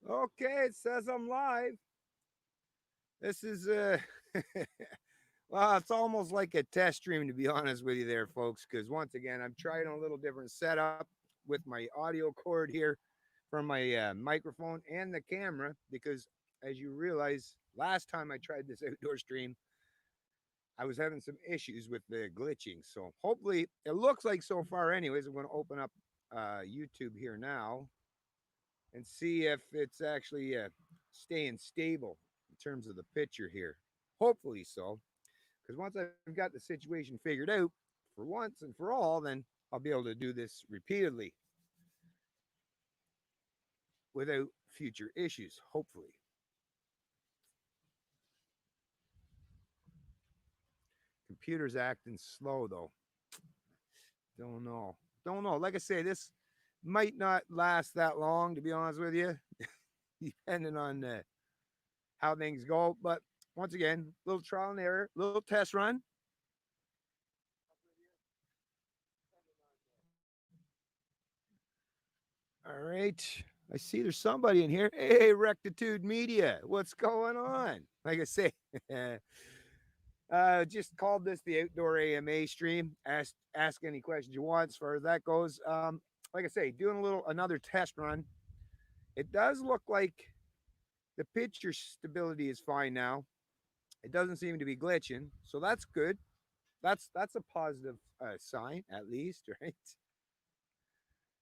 Okay, it says I'm live. This is well, it's almost like a test stream to be honest with you there, folks, because once again, I'm trying a little different setup with my audio cord here from my microphone and the camera because as you realize, last time I tried this outdoor stream, I was having some issues with the glitching. So hopefully it looks like so far anyways, I'm going to open up YouTube here now and see if it's actually staying stable in terms of the picture here. Hopefully so, because once I've got the situation figured out for once and for all, then I'll be able to do this repeatedly without future issues, hopefully. Computer's acting slow though. Don't know. Don't know. Like I say, this might not last that long, to be honest with you, depending on how things go. But once again, little trial and error, little test run. All right. I see there's somebody in here. Hey, Rectitude Media. What's going on? Like I say, just called this the Outdoor AMA stream. Ask any questions you want as far as that goes. Like I say, doing another test run. It does look like the picture stability is fine now. It doesn't seem to be glitching, so that's good. That's a positive sign at least, right?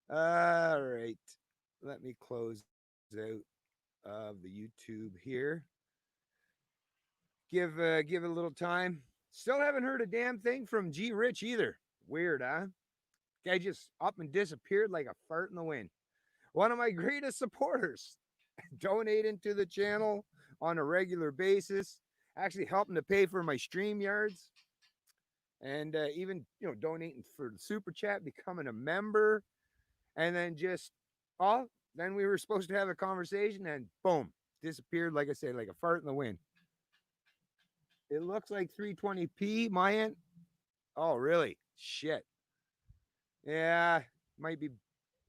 All right. Let me close out of the YouTube here. Give it a little time. Still haven't heard a damn thing from G Rich either. Weird, huh? Guy just up and disappeared like a fart in the wind. One of my greatest supporters, donating to the channel on a regular basis, actually helping to pay for my stream yards, and even donating for the super chat, becoming a member, and then just oh, then we were supposed to have a conversation, and boom, disappeared like I say, like a fart in the wind. It looks like 320p my end. Oh, really? Shit. Yeah, might be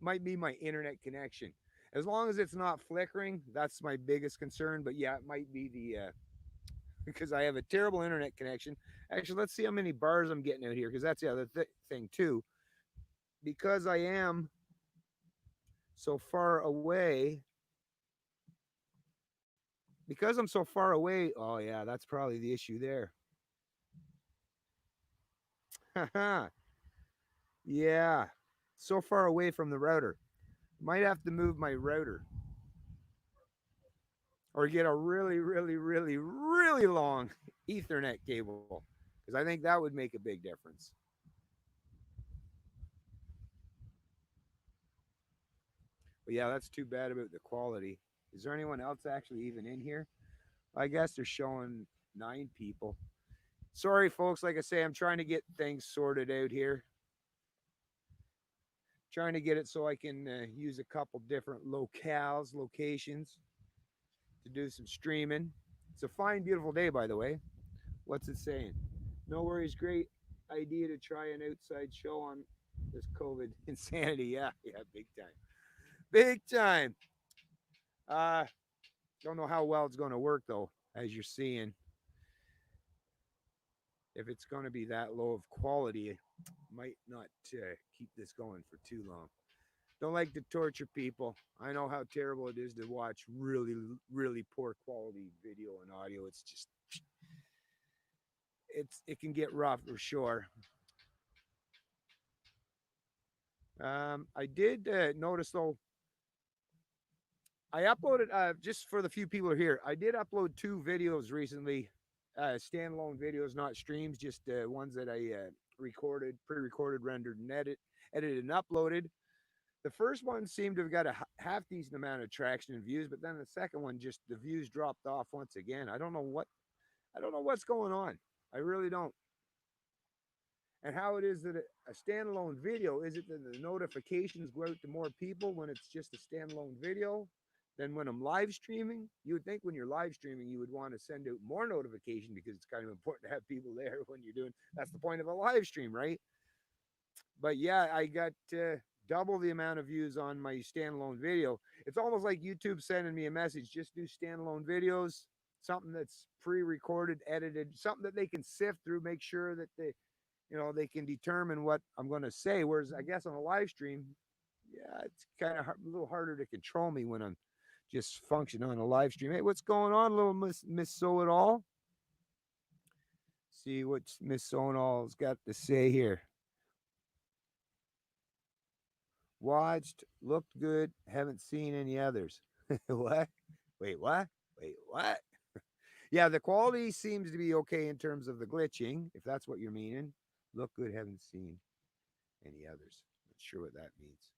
might be my internet connection. As long as it's not flickering, that's my biggest concern. But yeah, it might be the because I have a terrible internet connection. Actually, let's see how many bars I'm getting out here because that's the other thing too. Because I am so far away, because I'm so far away. Oh yeah, that's probably the issue there. Yeah, so far away from the router. Might have to move my router or get a really, really, really, really long Ethernet cable because I think that would make a big difference. But yeah, that's too bad about the quality. Is there anyone else actually even in here? I guess they're showing 9 people. Sorry, folks. Like I say, I'm trying to get things sorted out here. Trying to get it so I can use a couple different locations to do some streaming. It's a fine, beautiful day, by the way. What's it saying? No worries. Great idea to try an outside show on this COVID insanity. Yeah, yeah, big time. Big time. Uh, don't know how well it's going to work, though, as you're seeing. If it's going to be that low of quality, might not keep this going for too long. Don't like to torture people. I know how terrible it is to watch really, really poor quality video and audio. It's just, it can get rough for sure. I did notice though. I uploaded just for the few people who are here. I did upload 2 videos recently, standalone videos, not streams, just ones that I recorded, pre-recorded, rendered, and edited, and uploaded. The first one seemed to have got a half decent amount of traction and views, but then the second one, just the views dropped off once again. I don't know what's going on. I really don't. And how it is that a standalone video, is it that the notifications go out to more people when it's just a standalone video than when I'm live streaming? You would think when you're live streaming, you would want to send out more notification because it's kind of important to have people there when you're doing, that's the point of a live stream, right? But yeah, I got double the amount of views on my standalone video. It's almost like YouTube sending me a message, just do standalone videos, something that's pre-recorded, edited, something that they can sift through, make sure that they can determine what I'm going to say. Whereas I guess on a live stream, yeah, it's kind of a little harder to control me when I'm just functioning on a live stream. Hey, what's going on, little Miss So It All? See what Miss So It All's got to say here. Watched, looked good, haven't seen any others. What? Wait, what? Wait, what? Yeah, the quality seems to be okay in terms of the glitching, if that's what you're meaning. Look good, haven't seen any others. Not sure what that means.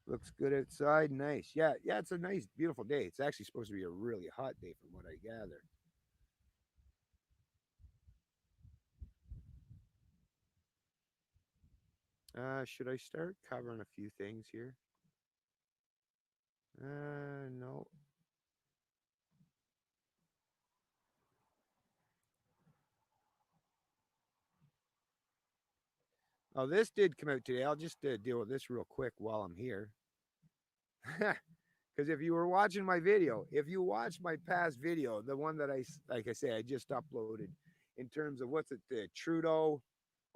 Looks good outside. Nice. Yeah, it's a nice, beautiful day. It's actually supposed to be a really hot day from what I gather. Should I start covering a few things here? No. Oh, this did come out today. I'll just deal with this real quick while I'm here. Because if you were watching my video, if you watched my past video, the one that like I say, I just uploaded in terms of what's it, the Trudeau.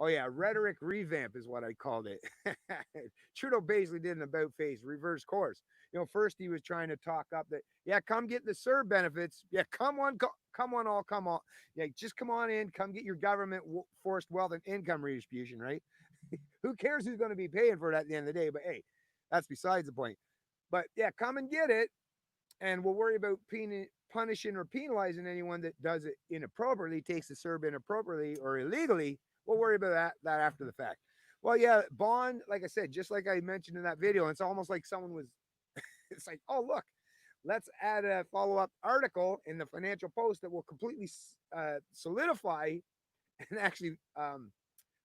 Oh yeah, rhetoric revamp is what I called it. Trudeau basically did an about face, reverse course. First he was trying to talk up that, yeah, come get the CERB benefits. Yeah, come on, come on, all come on. Yeah, just come on in, come get your government forced wealth and income redistribution, right? Who cares who's going to be paying for it at the end of the day? But hey, that's besides the point. But yeah, come and get it, and we'll worry about punishing or penalizing anyone that does it inappropriately, takes the CERB inappropriately or illegally. We'll worry about that after the fact. Well, yeah, bond, like I said, just like I mentioned in that video, it's almost like someone was, it's like, oh, look, let's add a follow-up article in the Financial Post that will completely solidify and actually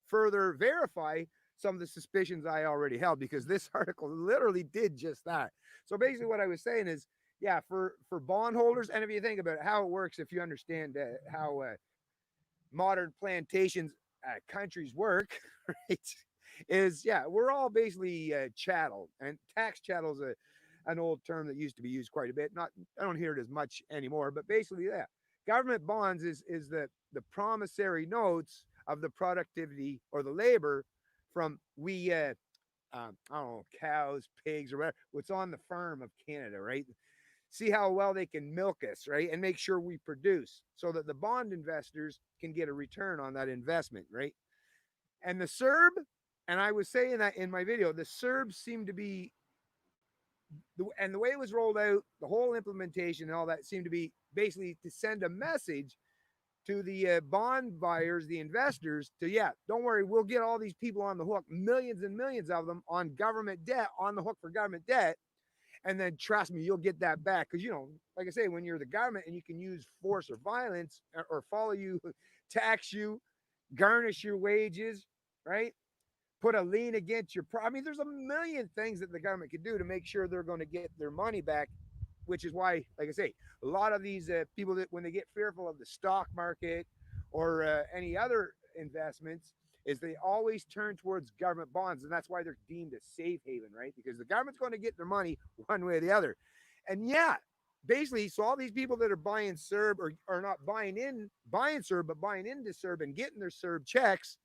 further verify some of the suspicions I already held, because this article literally did just that. So basically what I was saying is, yeah, for bondholders, and if you think about it, how it works, if you understand how modern plantations countries work, right, is, yeah, we're all basically chattel, and tax chattel is an old term that used to be used quite a bit. Not, I don't hear it as much anymore, but basically, yeah, government bonds is the promissory notes of the productivity or the labor from I don't know, cows, pigs, or whatever, what's on the farm of Canada, right? See how well they can milk us, right? And make sure we produce so that the bond investors can get a return on that investment, right? And the CERB, and I was saying that in my video, the CERB seemed to be, and the way it was rolled out, the whole implementation and all that seemed to be basically to send a message to the bond buyers, the investors, to, yeah, don't worry, we'll get all these people on the hook, millions and millions of them on government debt, on the hook for government debt. And then trust me, you'll get that back. Because, like I say, when you're the government and you can use force or violence or follow you, tax you, garnish your wages, right? Put a lien against your I mean, there's a million things that the government could do to make sure they're going to get their money back, which is why, like I say, a lot of these people, that when they get fearful of the stock market or any other investments, is they always turn towards government bonds, and that's why they're deemed a safe haven, right? Because the government's going to get their money one way or the other. And yeah, basically, so all these people that are buying CERB or are not buying CERB, but buying into CERB and getting their CERB checks,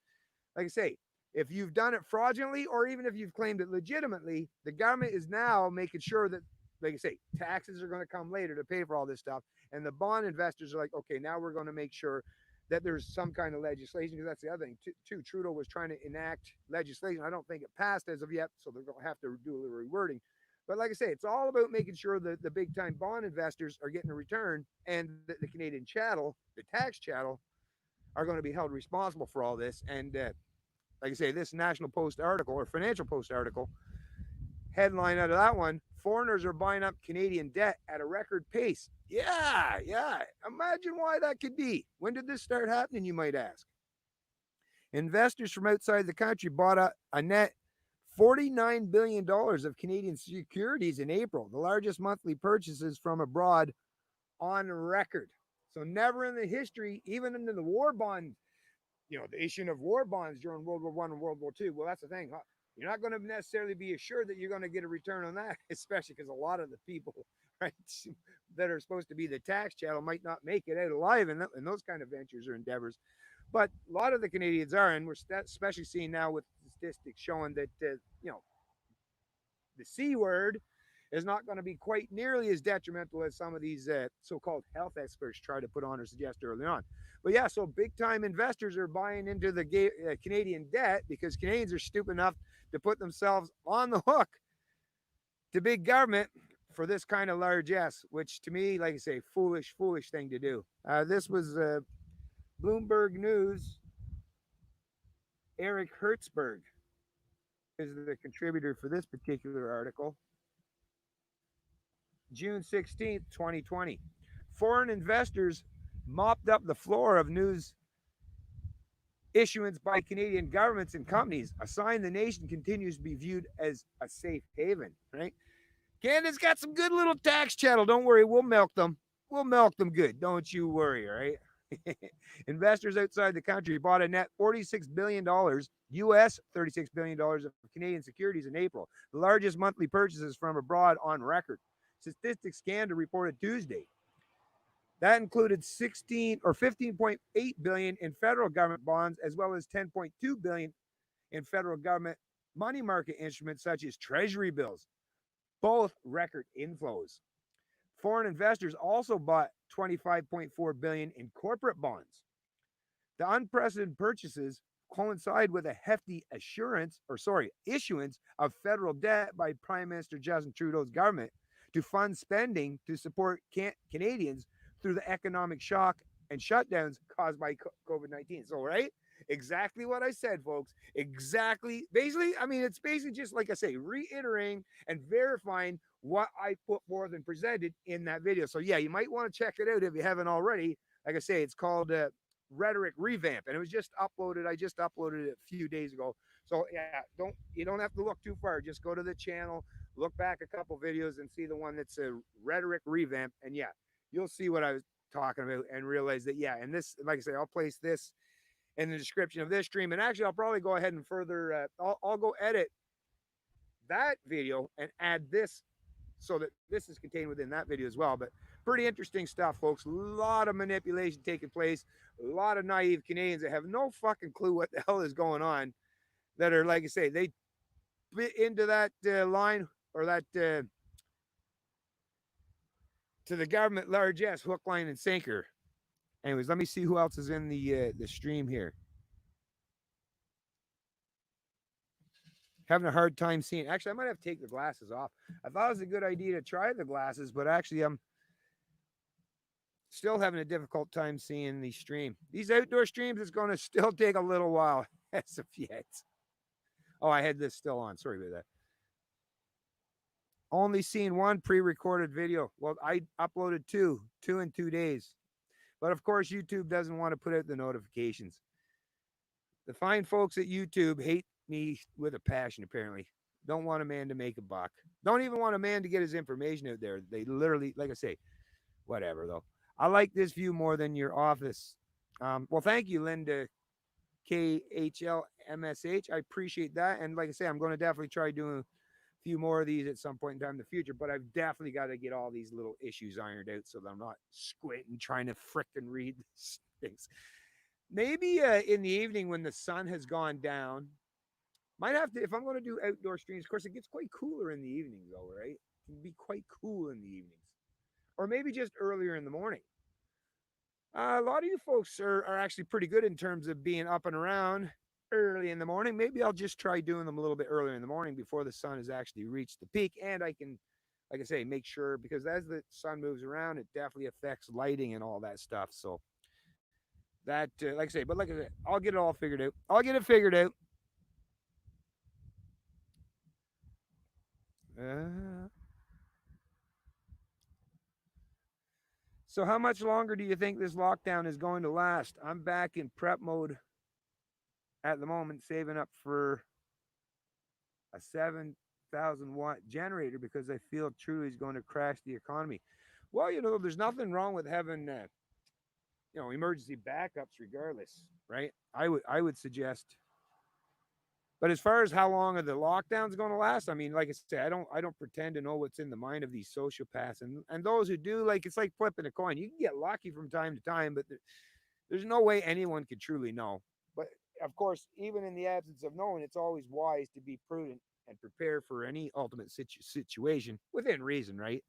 like I say, if you've done it fraudulently or even if you've claimed it legitimately, the government is now making sure that, like I say, taxes are going to come later to pay for all this stuff. And the bond investors are like, okay, now we're going to make sure that there's some kind of legislation, because that's the other thing too. Trudeau was trying to enact legislation. I don't think it passed as of yet, so they're going to have to do a little rewording. But like I say, it's all about making sure that the big time bond investors are getting a return, and the Canadian chattel, the tax chattel, are going to be held responsible for all this. And like I say, this National Post article or Financial Post article, headline out of that one, foreigners are buying up Canadian debt at a record pace. Yeah. Imagine why that could be. When did this start happening, you might ask? Investors from outside the country bought a net $49 billion of Canadian securities in April, the largest monthly purchases from abroad on record. So never in the history, even in the war bond the issuing of war bonds during World War I and World War II. Well, that's the thing. Huh? You're not going to necessarily be assured that you're going to get a return on that, especially because a lot of the people, right, that are supposed to be the tax channel might not make it out alive in those kind of ventures or endeavors. But a lot of the Canadians are, and we're especially seeing now with statistics showing that the C word is not going to be quite nearly as detrimental as some of these so-called health experts try to put on or suggest early on. But yeah, so big-time investors are buying into the Canadian debt because Canadians are stupid enough to put themselves on the hook to big government for this kind of largesse, which to me, like I say, foolish thing to do. This was Bloomberg News. Eric Hertzberg is the contributor for this particular article. June 16th, 2020. Foreign investors mopped up the floor of news issuance by Canadian governments and companies, a sign the nation continues to be viewed as a safe haven, right? Canada's got some good little tax chattel. Don't worry, we'll milk them. We'll milk them good. Don't you worry, all right? Investors outside the country bought a net $46 billion, US $36 billion of Canadian securities in April, the largest monthly purchases from abroad on record. Statistics Canada reported Tuesday. That included 16 or 15.8 billion in federal government bonds, as well as 10.2 billion in federal government money market instruments such as treasury bills, both record inflows. Foreign investors also bought 25.4 billion in corporate bonds. The unprecedented purchases coincide with a hefty issuance of federal debt by Prime Minister Justin Trudeau's government to fund spending to support Canadians through the economic shock and shutdowns caused by COVID-19. So, right? Exactly what I said, folks. Exactly. Basically, I mean, it's basically just like I say, reiterating and verifying what I put forth and presented in that video. So, yeah, you might want to check it out if you haven't already. Like I say, it's called Rhetoric Revamp, and it was just uploaded. I just uploaded it a few days ago. So, yeah, you don't have to look too far. Just go to the channel, look back a couple videos, and see the one that's a Rhetoric Revamp. And yeah, you'll see what I was talking about and realize that, yeah, and this, like I say, I'll place this in the description of this stream. And actually, I'll probably go ahead and further, I'll go edit that video and add this so that this is contained within that video as well. But pretty interesting stuff, folks. A lot of manipulation taking place. A lot of naive Canadians that have no fucking clue what the hell is going on, that are, like I say, they bit into that line or that to the government largesse, hook, line, and sinker. Anyways, let me see who else is in the stream here. Having a hard time seeing. Actually, I might have to take the glasses off. I thought it was a good idea to try the glasses, but actually I'm still having a difficult time seeing the stream. These outdoor streams is going to still take a little while as of yet. Oh, I had this still on. Sorry about that. Only seen one pre-recorded video. Well, I uploaded two in 2 days. But of course, YouTube doesn't want to put out the notifications. The fine folks at YouTube hate me with a passion, apparently. Don't want a man to make a buck. Don't even want a man to get his information out there. They literally, like I say, whatever, though. I like this view more than your office. Well, thank you, Linda KHLMSH. I appreciate that. And like I say, I'm going to definitely try doing a few more of these at some point in time in the future, but I've definitely got to get all these little issues ironed out so that I'm not squinting trying to frickin' read things. Maybe in the evening when the sun has gone down, might have to, if I'm going to do outdoor streams, of course, it gets quite cooler in the evenings, though, right? It can be quite cool in the evenings. Or maybe just earlier in the morning. A lot of you folks are actually pretty good in terms of being up and around early in the morning. Maybe I'll just try doing them a little bit earlier in the morning before the sun has actually reached the peak. And I can, like I say, make sure, because as the sun moves around, it definitely affects lighting and all that stuff. So that, like I say, but like I said, I'll get it all figured out. I'll get it figured out. So how much longer do you think this lockdown is going to last? I'm back in prep mode at the moment, saving up for a 7,000 watt generator because I feel truly is going to crash the economy. Well, there's nothing wrong with having emergency backups regardless, right? I would suggest. But as far as how long are the lockdowns going to last, I mean, like I say, I don't pretend to know what's in the mind of these sociopaths, and those who do, like it's like flipping a coin. You can get lucky from time to time, but there's no way anyone could truly know. But of course, even in the absence of knowing, it's always wise to be prudent and prepare for any ultimate situation within reason, right?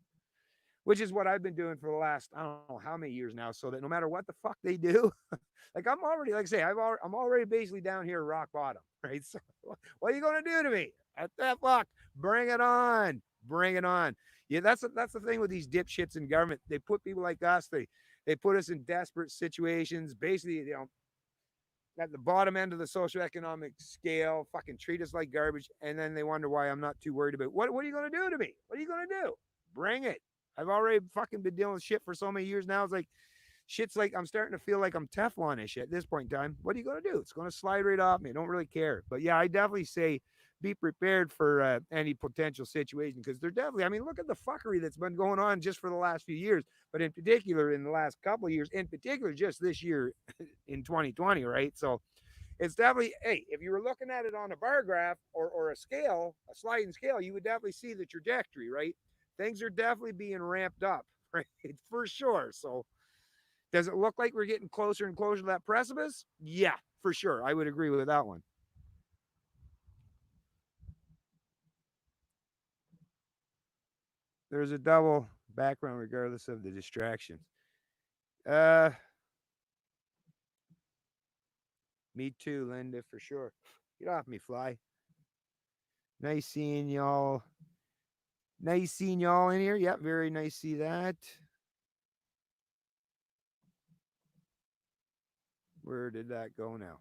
Which is what I've been doing for the last I don't know how many years now, so that no matter what the fuck they do, like I'm already like I say I'm already basically down here rock bottom, right? So what are you gonna do to me? At that fuck, bring it on, bring it on. Yeah, that's the thing with these dipshits in government. They put people like us. They put us in desperate situations. Basically, at the bottom end of the socioeconomic scale, fucking treat us like garbage, and then they wonder why I'm not too worried about what are you gonna do to me? What are you gonna do? Bring it. I've already fucking been dealing with shit for so many years now. It's like shit's like I'm starting to feel like I'm Teflon-ish at this point in time. What are you gonna do? It's gonna slide right off me. I don't really care. But yeah, I definitely say be prepared for any potential situation because they're definitely. I mean, look at the fuckery that's been going on just for the last few years, but in particular in the last couple of years, in particular just this year in 2020, right? So it's definitely hey, if you were looking at it on a bar graph or a scale, a sliding scale, you would definitely see the trajectory, right? Things are definitely being ramped up, right? For sure. So does it look like we're getting closer and closer to that precipice? Yeah, for sure. I would agree with that one. There's a double background regardless of the distractions. Uh Me too, Linda, for sure. Get off me, fly. Nice seeing y'all. Nice seeing y'all in here. Yep, very nice to see that. Where did that go now?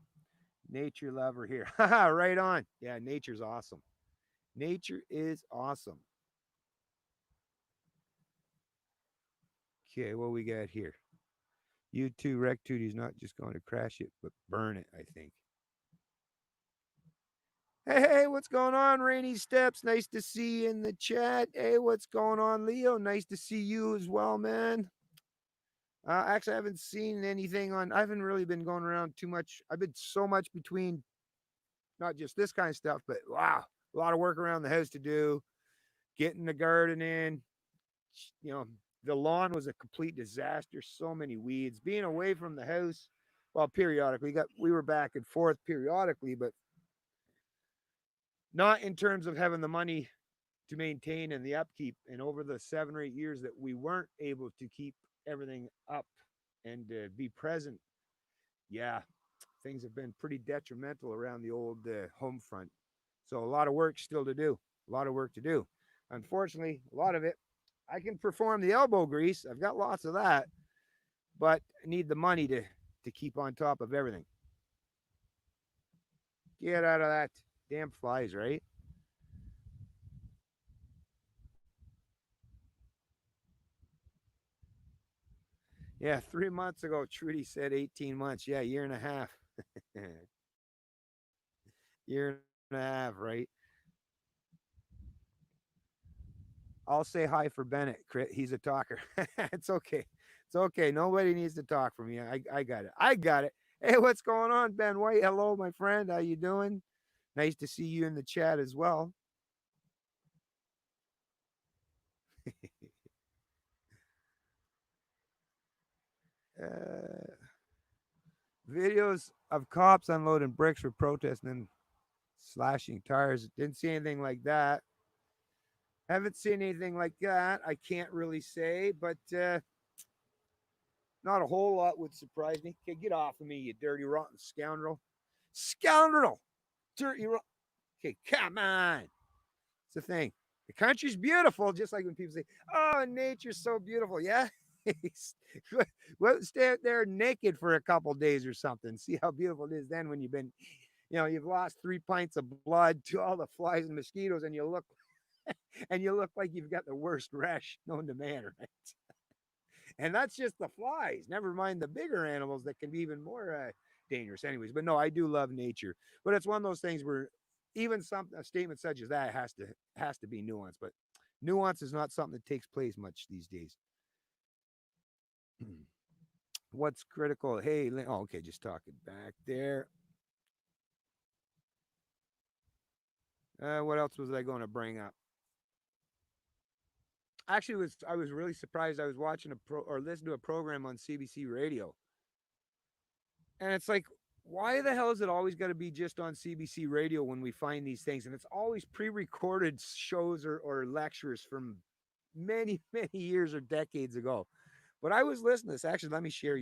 Nature lover here. Haha, right on. Yeah, nature's awesome. Nature is awesome. Okay, what we got here? You too, Rectooty's not just going to crash it, but burn it, I think. Hey, what's going on, Rainy Steps? Nice to see you in the chat. Hey, what's going on, Leo? Nice to see you as well, man. Actually, I haven't seen anything on. I haven't really been going around too much. I've been so much between not just this kind of stuff, but wow, a lot of work around the house to do, getting the garden in. You know, the lawn was a complete disaster. So many weeds. Being away from the house, well, periodically we were back and forth periodically, but not in terms of having the money to maintain and the upkeep. And over the 7 or 8 years that we weren't able to keep everything up and be present, yeah, things have been pretty detrimental around the old home front. So a lot of work still to do. A lot of work to do. Unfortunately, a lot of it, I can perform the elbow grease. I've got lots of that, but I need the money to keep on top of everything. Get out of that damn flies, right? Yeah, 3 months ago, Trudy said 18 months. Yeah, year and a half. Year and a half, right? I'll say hi for Bennett. He's a talker. It's okay. It's okay. Nobody needs to talk for me. I got it. I got it. Hey, what's going on, Ben White? Hello, my friend. How you doing? Nice to see you in the chat as well. Uh, Videos of cops unloading bricks for protesting and slashing tires. Didn't see anything like that. Haven't seen anything like that. I can't really say, but not a whole lot would surprise me. Okay, get off of me, you dirty, rotten scoundrel. Scoundrel! Dirty, rotten. Okay, come on. It's the thing. The country's beautiful, just like when people say, oh, nature's so beautiful. Yeah. Well, stay out there naked for a couple days or something. See how beautiful it is then when you've been, you've lost 3 pints of blood to all the flies and mosquitoes, and you look like you've got the worst rash known to man, right? And that's just the flies. Never mind the bigger animals that can be even more dangerous. Anyways, but no, I do love nature. But it's one of those things where even a statement such as that has to be nuanced. But nuance is not something that takes place much these days. What's critical? Hey, oh, okay, just talking back there. What else was I going to bring up? Actually, was I was really surprised. I was watching a or listening to a program on CBC Radio, and it's like, why the hell is it always got to be just on CBC Radio when we find these things? And it's always pre-recorded shows or lectures from many many years or decades ago. But I was listening to this. Actually, let me share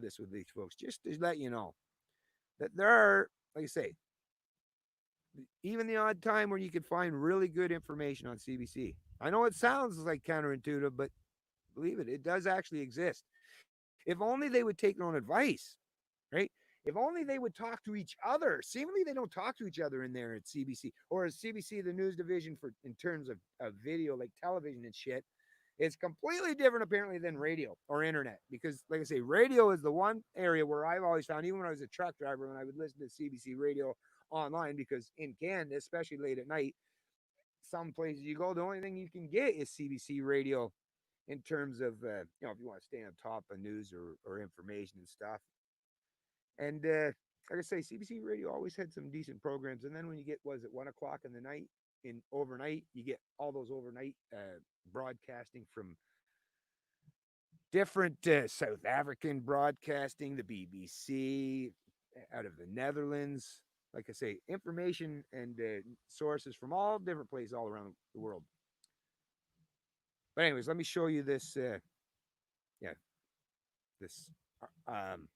this with these folks just to let you know that there are, like I say, even the odd time where you could find really good information on CBC. I know it sounds like counterintuitive, but believe it, it does actually exist. If only they would take their own advice, right? If only they would talk to each other. Seemingly, they don't talk to each other in there at CBC, or as CBC, the news division for in terms of video, like television and shit. It's completely different, apparently, than radio or internet. Because, like I say, radio is the one area where I've always found, even when I was a truck driver, when I would listen to CBC radio online, because in Canada, especially late at night, some places you go, the only thing you can get is CBC radio in terms of, if you want to stay on top of news or information and stuff. And like I say, CBC radio always had some decent programs. And then when you get, was it 1 o'clock in the night, in overnight, you get all those overnight broadcasting from different South African broadcasting, the BBC, out of the Netherlands. Like I say, information and sources from all different places all around the world. But anyways, let me show you this. Yeah, this um,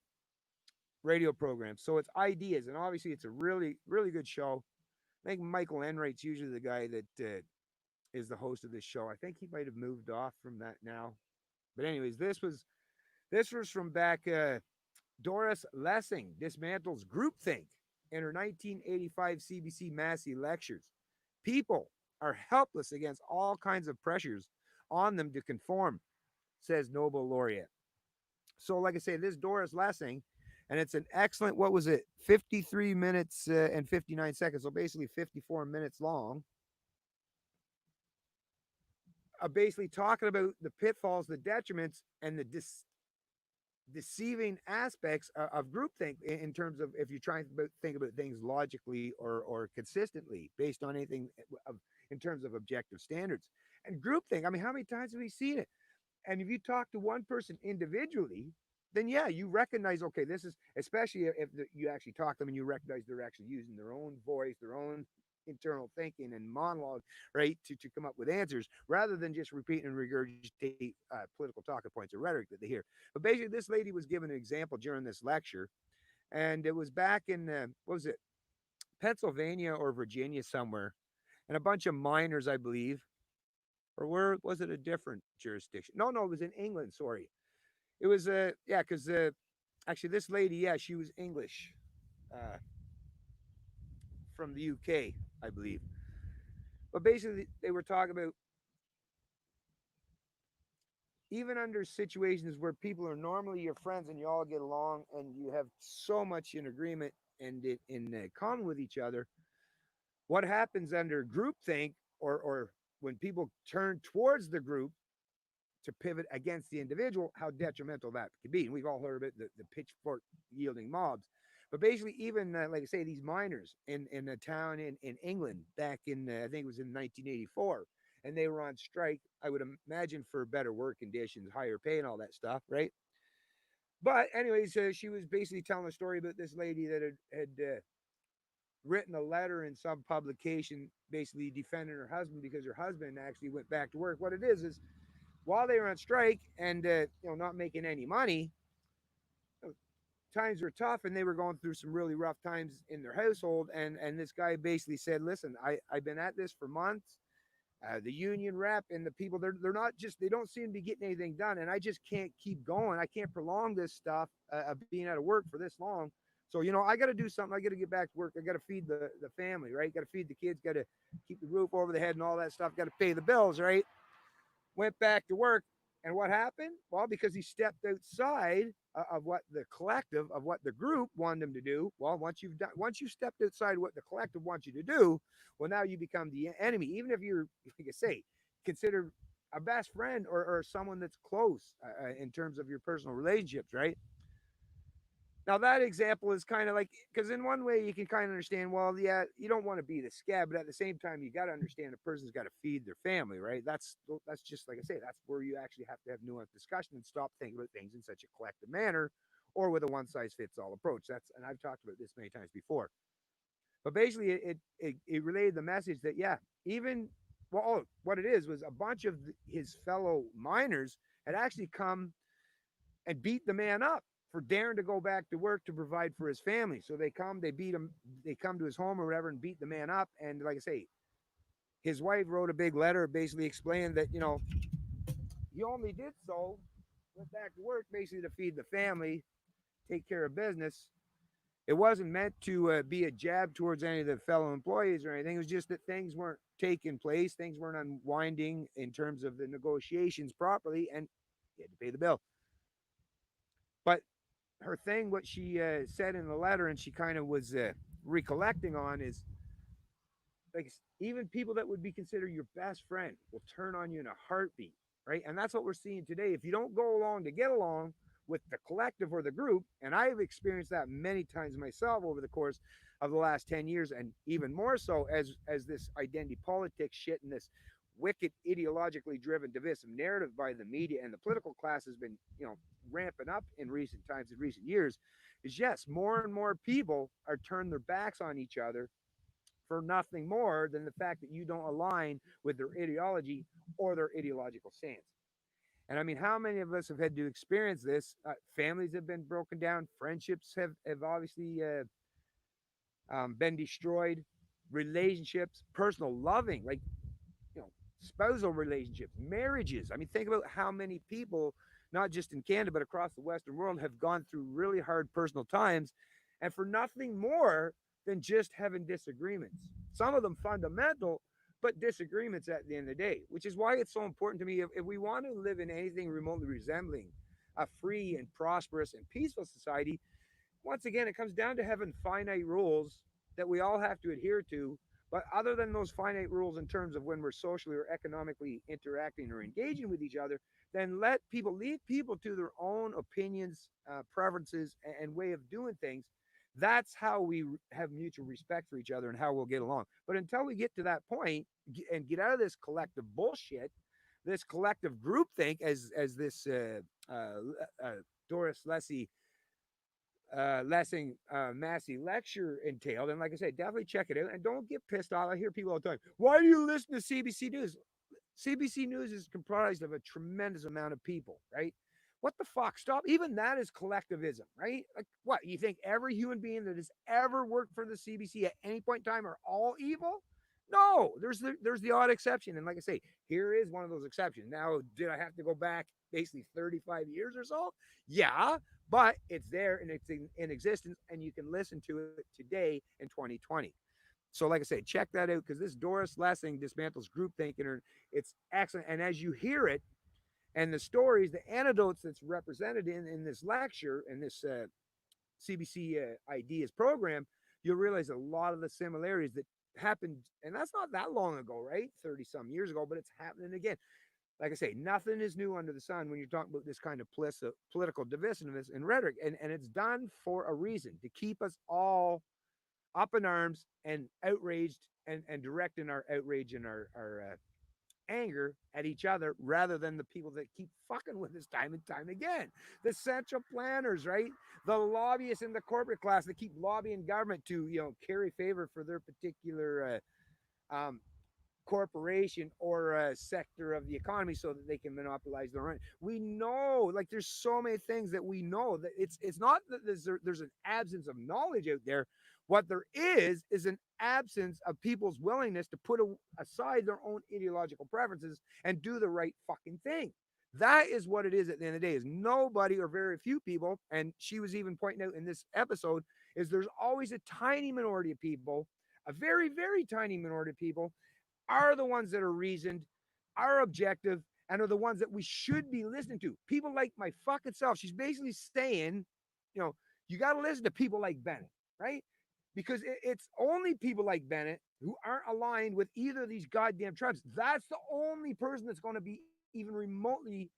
radio program. So it's ideas, and obviously it's a really really good show. I think Michael Enright's usually the guy that is the host of this show. I think he might have moved off from that now. But anyways, this was from back. Doris Lessing dismantles groupthink in her 1985 CBC Massey lectures. People are helpless against all kinds of pressures on them to conform, says Nobel laureate. So, like I say, this Doris Lessing, and it's an excellent, what was it, 53 minutes and 59 seconds, so basically 54 minutes long, basically talking about the pitfalls, the detriments, and the deceiving aspects of groupthink in terms of if you're trying to think about things logically or consistently based on anything of, in terms of objective standards. And groupthink, I mean, how many times have we seen it? And if you talk to one person individually, then yeah, you recognize, okay, this is, especially if you actually talk to them and you recognize they're actually using their own voice, their own internal thinking and monologue, right, to come up with answers rather than just repeat and regurgitate political talking points or rhetoric that they hear. But basically, this lady was given an example during this lecture, and it was back in, what was it, Pennsylvania or Virginia somewhere, and a bunch of miners, I believe, or where was it, a different jurisdiction? No, no, it was in England. Sorry, it was yeah, because actually this lady, yeah, she was English, uh, from the UK, I believe. But basically, they were talking about even under situations where people are normally your friends and you all get along and you have so much in agreement and in common with each other, what happens under groupthink or when people turn towards the group to pivot against the individual, how detrimental that could be. And we've all heard of it, the pitchfork yielding mobs. But basically, even like I say, these miners in a town in England back in, I think it was in 1984, and they were on strike, I would imagine for better work conditions, higher pay, and all that stuff, right? But, anyways, she was basically telling a story about this lady that had written a letter in some publication basically defending her husband because her husband actually went back to work. What it is while they were on strike and not making any money, times were tough and they were going through some really rough times in their household. And this guy basically said, "Listen, I've been at this for months. The union rep and the people, they're not just, they don't seem to be getting anything done, and I just can't keep going. I can't prolong this stuff of being out of work for this long. So I got to do something. I got to get back to work. I got to feed the family, right? Got to feed the kids. Got to keep the roof over the head and all that stuff. Got to pay the bills, right?" Went back to work. And what happened? Well, because he stepped outside of what the collective, of what the group wanted him to do. Well, once you've stepped outside what the collective wants you to do, well, now you become the enemy. Even if you're, like I say, considered a best friend or someone that's close in terms of your personal relationships, right? Now that example is kind of like because in one way you can kind of understand, well, yeah, you don't want to be the scab, but at the same time you got to understand a person's got to feed their family, right? That's just like I say, that's where you actually have to have nuanced discussion and stop thinking about things in such a collective manner or with a one size fits all approach. That's and I've talked about this many times before. But basically it relayed the message that yeah, even well, what it is was a bunch of his fellow miners had actually come and beat the man up for daring to go back to work to provide for his family. So they come, they beat him, they come to his home or whatever and beat the man up. And like I say, his wife wrote a big letter basically explaining that, you know, he only did so, went back to work basically to feed the family, take care of business. It wasn't meant to be a jab towards any of the fellow employees or anything. It was just that things weren't taking place, things weren't unwinding in terms of the negotiations properly, and he had to pay the bill. But her thing, what she said in the letter, and she kind of was recollecting on, is like even people that would be considered your best friend will turn on you in a heartbeat, right? And that's what we're seeing today. If you don't go along to get along with the collective or the group, and I've experienced that many times myself over the course of the last 10 years, and even more so as this identity politics shit and this wicked ideologically driven divisive narrative by the media and the political class has been, you know, ramping up in recent times, in recent years, is yes, more and more people are turning their backs on each other for nothing more than the fact that you don't align with their ideology or their ideological stance. And I mean, how many of us have had to experience this? Families have been broken down, friendships have obviously been destroyed, relationships, personal loving, like, you know, spousal relationships, marriages. I mean, think about how many people, not just in Canada, but across the Western world, have gone through really hard personal times and for nothing more than just having disagreements. Some of them fundamental, but disagreements at the end of the day, which is why it's so important to me. If we want to live in anything remotely resembling a free and prosperous and peaceful society, once again, it comes down to having finite rules that we all have to adhere to. But other than those finite rules in terms of when we're socially or economically interacting or engaging with each other, then leave people to their own opinions, preferences, and way of doing things. That's how we have mutual respect for each other and how we'll get along. But until we get to that point and get out of this collective bullshit, this collective groupthink, as this Doris Lessing Massey lecture entailed. And like I said, definitely check it out. And don't get pissed off. I hear people all the time, why do you listen to CBC News? CBC News is comprised of a tremendous amount of people, right? What the fuck? Stop. Even that is collectivism, right? Like, what? You think every human being that has ever worked for the CBC at any point in time are all evil? No, there's the odd exception. And like I say, here is one of those exceptions. Now, did I have to go back basically 35 years or so? Yeah, but it's there and it's in existence, and you can listen to it today in 2020. So, like I say, check that out because this Doris Lessing dismantles groupthink, and it's excellent. And as you hear it, and the stories, the anecdotes that's represented in this lecture and this CBC Ideas program, you'll realize a lot of the similarities that happened, and that's not that long ago, right? 30 some years ago, but it's happening again. Like I say, nothing is new under the sun when you're talking about this kind of political divisiveness and rhetoric, and it's done for a reason to keep us all up in arms and outraged and directing our outrage and our anger at each other rather than the people that keep fucking with us time and time again. The central planners, right? The lobbyists in the corporate class that keep lobbying government to, you know, carry favor for their particular corporation or a sector of the economy so that they can monopolize their own. We know, like, there's so many things that we know that it's not that there's an absence of knowledge out there. What there is an absence of people's willingness to put aside their own ideological preferences and do the right fucking thing. That is what it is at the end of the day. Is nobody or very few people, and she was even pointing out in this episode, is there's always a tiny minority of people, a very, very tiny minority of people are the ones that are reasoned, are objective, and are the ones that we should be listening to. People like my fucking self. She's basically saying, you know, you got to listen to people like Bennett, right? Because it's only people like Bennett who aren't aligned with either of these goddamn tribes. That's the only person that's going to be even remotely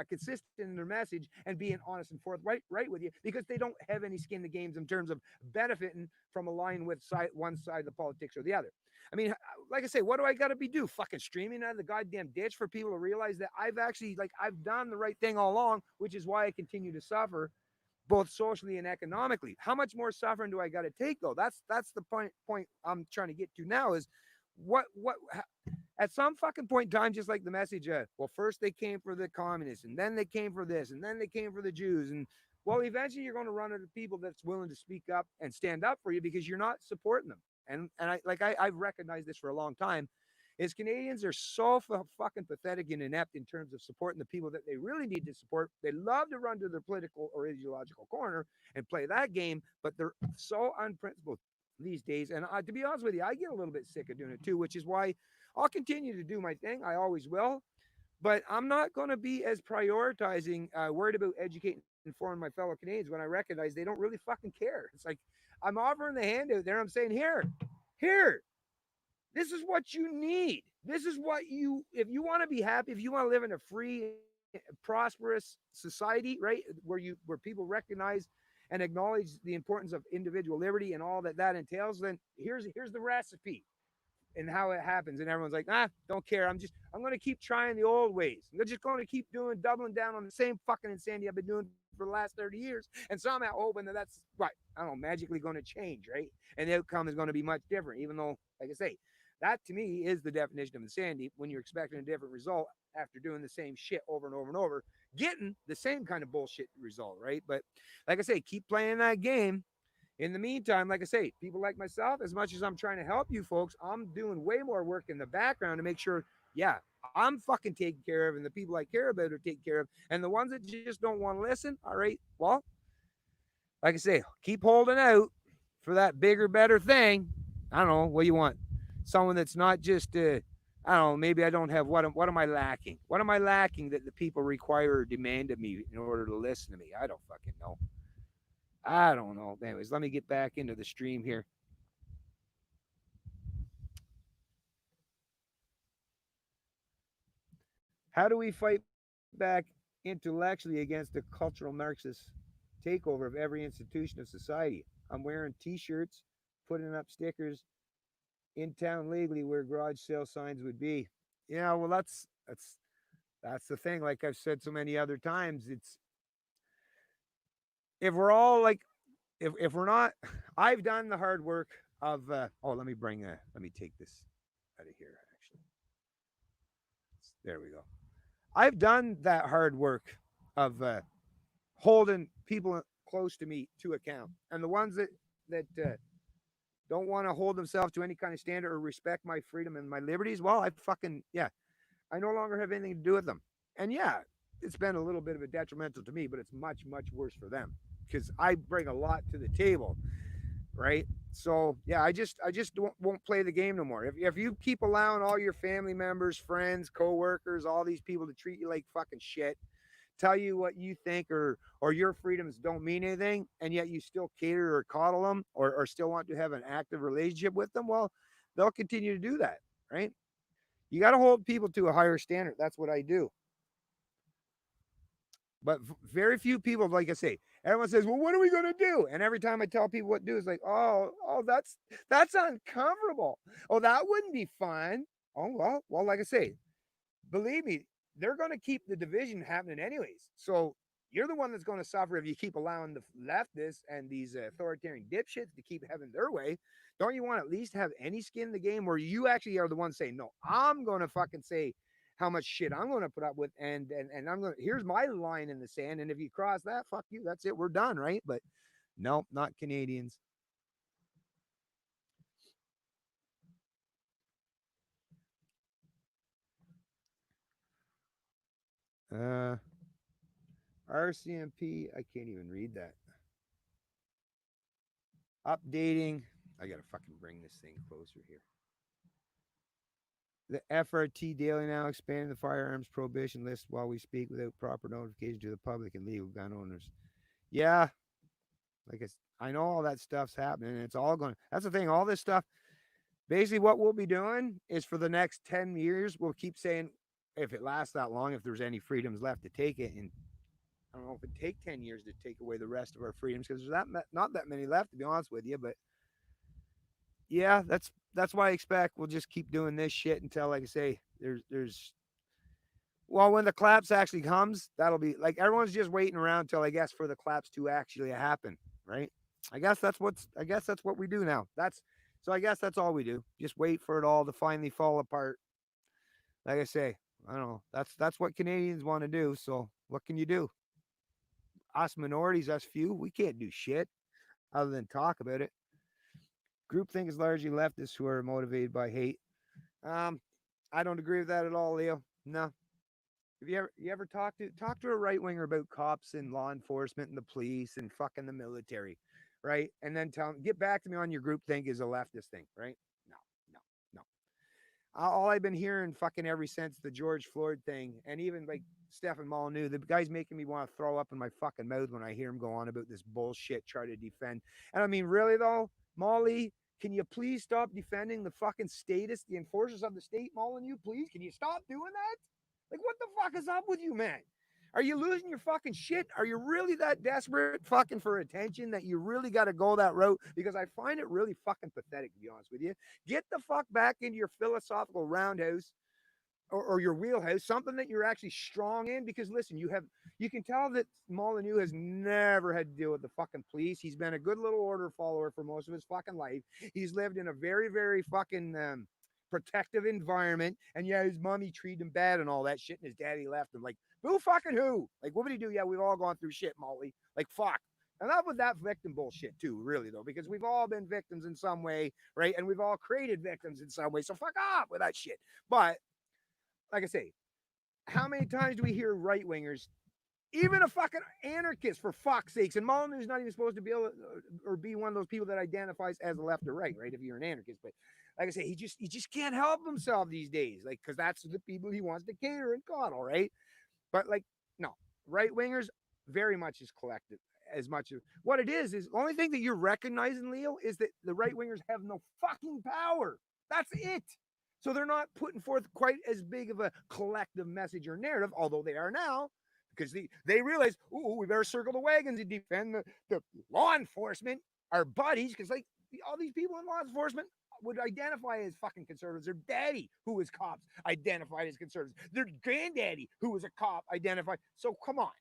consistent in their message and being honest and forthright right with you, because they don't have any skin in the games in terms of benefiting from aligning with one side of the politics or the other. I mean, like I say, what do I got to be do? Fucking streaming out of the goddamn ditch for people to realize that I've actually, like, I've done the right thing all along, which is why I continue to suffer both socially and economically. How much more suffering do I got to take though? That's the point I'm trying to get to now is what at some fucking point in time, just like the message, well, first they came for the communists, and then they came for this, and then they came for the Jews, and well, eventually you're going to run into people that's willing to speak up and stand up for you because you're not supporting them. And I've recognized this for a long time. Is Canadians are so fucking pathetic and inept in terms of supporting the people that they really need to support. They love to run to their political or ideological corner and play that game, but they're so unprincipled these days. And to be honest with you, I get a little bit sick of doing it too, which is why I'll continue to do my thing. I always will. But I'm not going to be as prioritizing, worried about educating and informing my fellow Canadians when I recognize they don't really fucking care. It's like I'm offering the hand out there. I'm saying, here, this is what you need. This is what if you want to be happy, if you want to live in a free, prosperous society, right, where people recognize and acknowledge the importance of individual liberty and all that entails, then here's the recipe and how it happens. And everyone's like, don't care. I'm going to keep trying the old ways. I'm just going to keep doubling down on the same fucking insanity I've been doing for the last 30 years. And somehow hoping that's right. I don't know, magically going to change, right? And the outcome is going to be much different, even though, like I say, that to me is the definition of insanity, when you're expecting a different result after doing the same shit over and over and over, getting the same kind of bullshit result, right? But like I say, keep playing that game. In the meantime, like I say, people like myself, as much as I'm trying to help you folks, I'm doing way more work in the background to make sure, yeah, I'm fucking taken care of, and the people I care about are taken care of. And the ones that just don't want to listen, all right, well, like I say, keep holding out for that bigger, better thing. I don't know, what do you want? Someone that's not just, I don't know, maybe I don't have, what am I lacking? What am I lacking that the people require or demand of me in order to listen to me? I don't fucking know. I don't know. Anyways, let me get back into the stream here. How do we fight back intellectually against the cultural Marxist takeover of every institution of society? I'm wearing t-shirts, putting up stickers in town legally where garage sale signs would be. Yeah, well, that's the thing. Like I've said so many other times, it's if we're all like, if we're not, I've done the hard work of. Let me take this out of here. Actually, there we go. I've done that hard work of holding people close to me to account, and the ones that don't want to hold themselves to any kind of standard or respect my freedom and my liberties, well, I no longer have anything to do with them. And yeah, it's been a little bit of a detrimental to me, but it's much, much worse for them because I bring a lot to the table, right? So yeah, I just won't play the game no more. If you keep allowing all your family members, friends, coworkers, all these people to treat you like fucking shit, tell you what you think, or your freedoms don't mean anything, and yet you still cater or coddle them, or still want to have an active relationship with them, well, they'll continue to do that, right? You got to hold people to a higher standard. That's what I do. But very few people, like I say, everyone says, well, what are we going to do? And every time I tell people what to do, it's like, that's uncomfortable. Oh, that wouldn't be fun. Oh, well, like I say, believe me, they're going to keep the division happening anyways. So you're the one that's going to suffer if you keep allowing the leftists and these authoritarian dipshits to keep having their way. Don't you want to at least have any skin in the game where you actually are the one saying, no, I'm going to fucking say how much shit I'm going to put up with, and I'm going to, here's my line in the sand, and if you cross that, fuck you, that's it, we're done, right? But no, not Canadians. RCMP, I can't even read that. Updating. I gotta fucking bring this thing closer here. The FRT Daily now expanding the firearms prohibition list while we speak without proper notification to the public and legal gun owners. Yeah, like I know all that stuff's happening, and it's all going. That's the thing. All this stuff. Basically, what we'll be doing is for the next 10 years, we'll keep saying if it lasts that long, if there's any freedoms left to take it. And I don't know if it'd take 10 years to take away the rest of our freedoms because there's not that many left, to be honest with you. But yeah, that's why I expect we'll just keep doing this shit until, like I say, there's well, when the collapse actually comes, that'll be like everyone's just waiting around until, I guess, for the collapse to actually happen, right? I guess that's what we do now. I guess that's all we do. Just wait for it all to finally fall apart. Like I say, I don't know. That's what Canadians want to do. So what can you do? Us minorities, us few, we can't do shit other than talk about it. Groupthink is largely leftists who are motivated by hate. Um, I don't agree with that at all, Leo. No. Have you ever talk to a right winger about cops and law enforcement and the police and fucking the military, right? And then get back to me on your group think is a leftist thing, right? No, no, no. All I've been hearing fucking ever since the George Floyd thing, and even like Stefan Molyneux, the guy's making me want to throw up in my fucking mouth when I hear him go on about this bullshit, try to defend. And I mean, really though, Molly, can you please stop defending the fucking statists, the enforcers of the state, Molyneux? Please, can you stop doing that? Like, what the fuck is up with you, man? Are you losing your fucking shit? Are you really that desperate fucking for attention that you really got to go that route? Because I find it really fucking pathetic, to be honest with you. Get the fuck back into your philosophical roundhouse or your wheelhouse, something that you're actually strong in. Because listen, you can tell that Molyneux has never had to deal with the fucking police. He's been a good little order follower for most of his fucking life. He's lived in a very, very fucking protective environment. And yeah, his mommy treated him bad and all that shit, and his daddy left him. Like, who fucking who? Like, what would he do? Yeah, we've all gone through shit, Molly. Like, fuck. Enough with that victim bullshit too, really though, because we've all been victims in some way, right? And we've all created victims in some way. So fuck off with that shit. But like I say, how many times do we hear right wingers, even a fucking anarchist for fuck's sakes, and Molyneux's not even supposed to be able to, or be one of those people that identifies as left or right, right? If you're an anarchist, but like I say, he just can't help himself these days, like because that's the people he wants to cater and coddle, right? But like, no, right wingers very much is collective. As much as what it is the only thing that you're recognizing, Leo, is that the right wingers have no fucking power. That's it. So they're not putting forth quite as big of a collective message or narrative, although they are now, because they realize, ooh, we better circle the wagons and defend the law enforcement, our buddies, because like all these people in law enforcement would identify as fucking conservatives. Their daddy, who was cops, identified as conservatives. Their granddaddy, who was a cop, identified. So come on.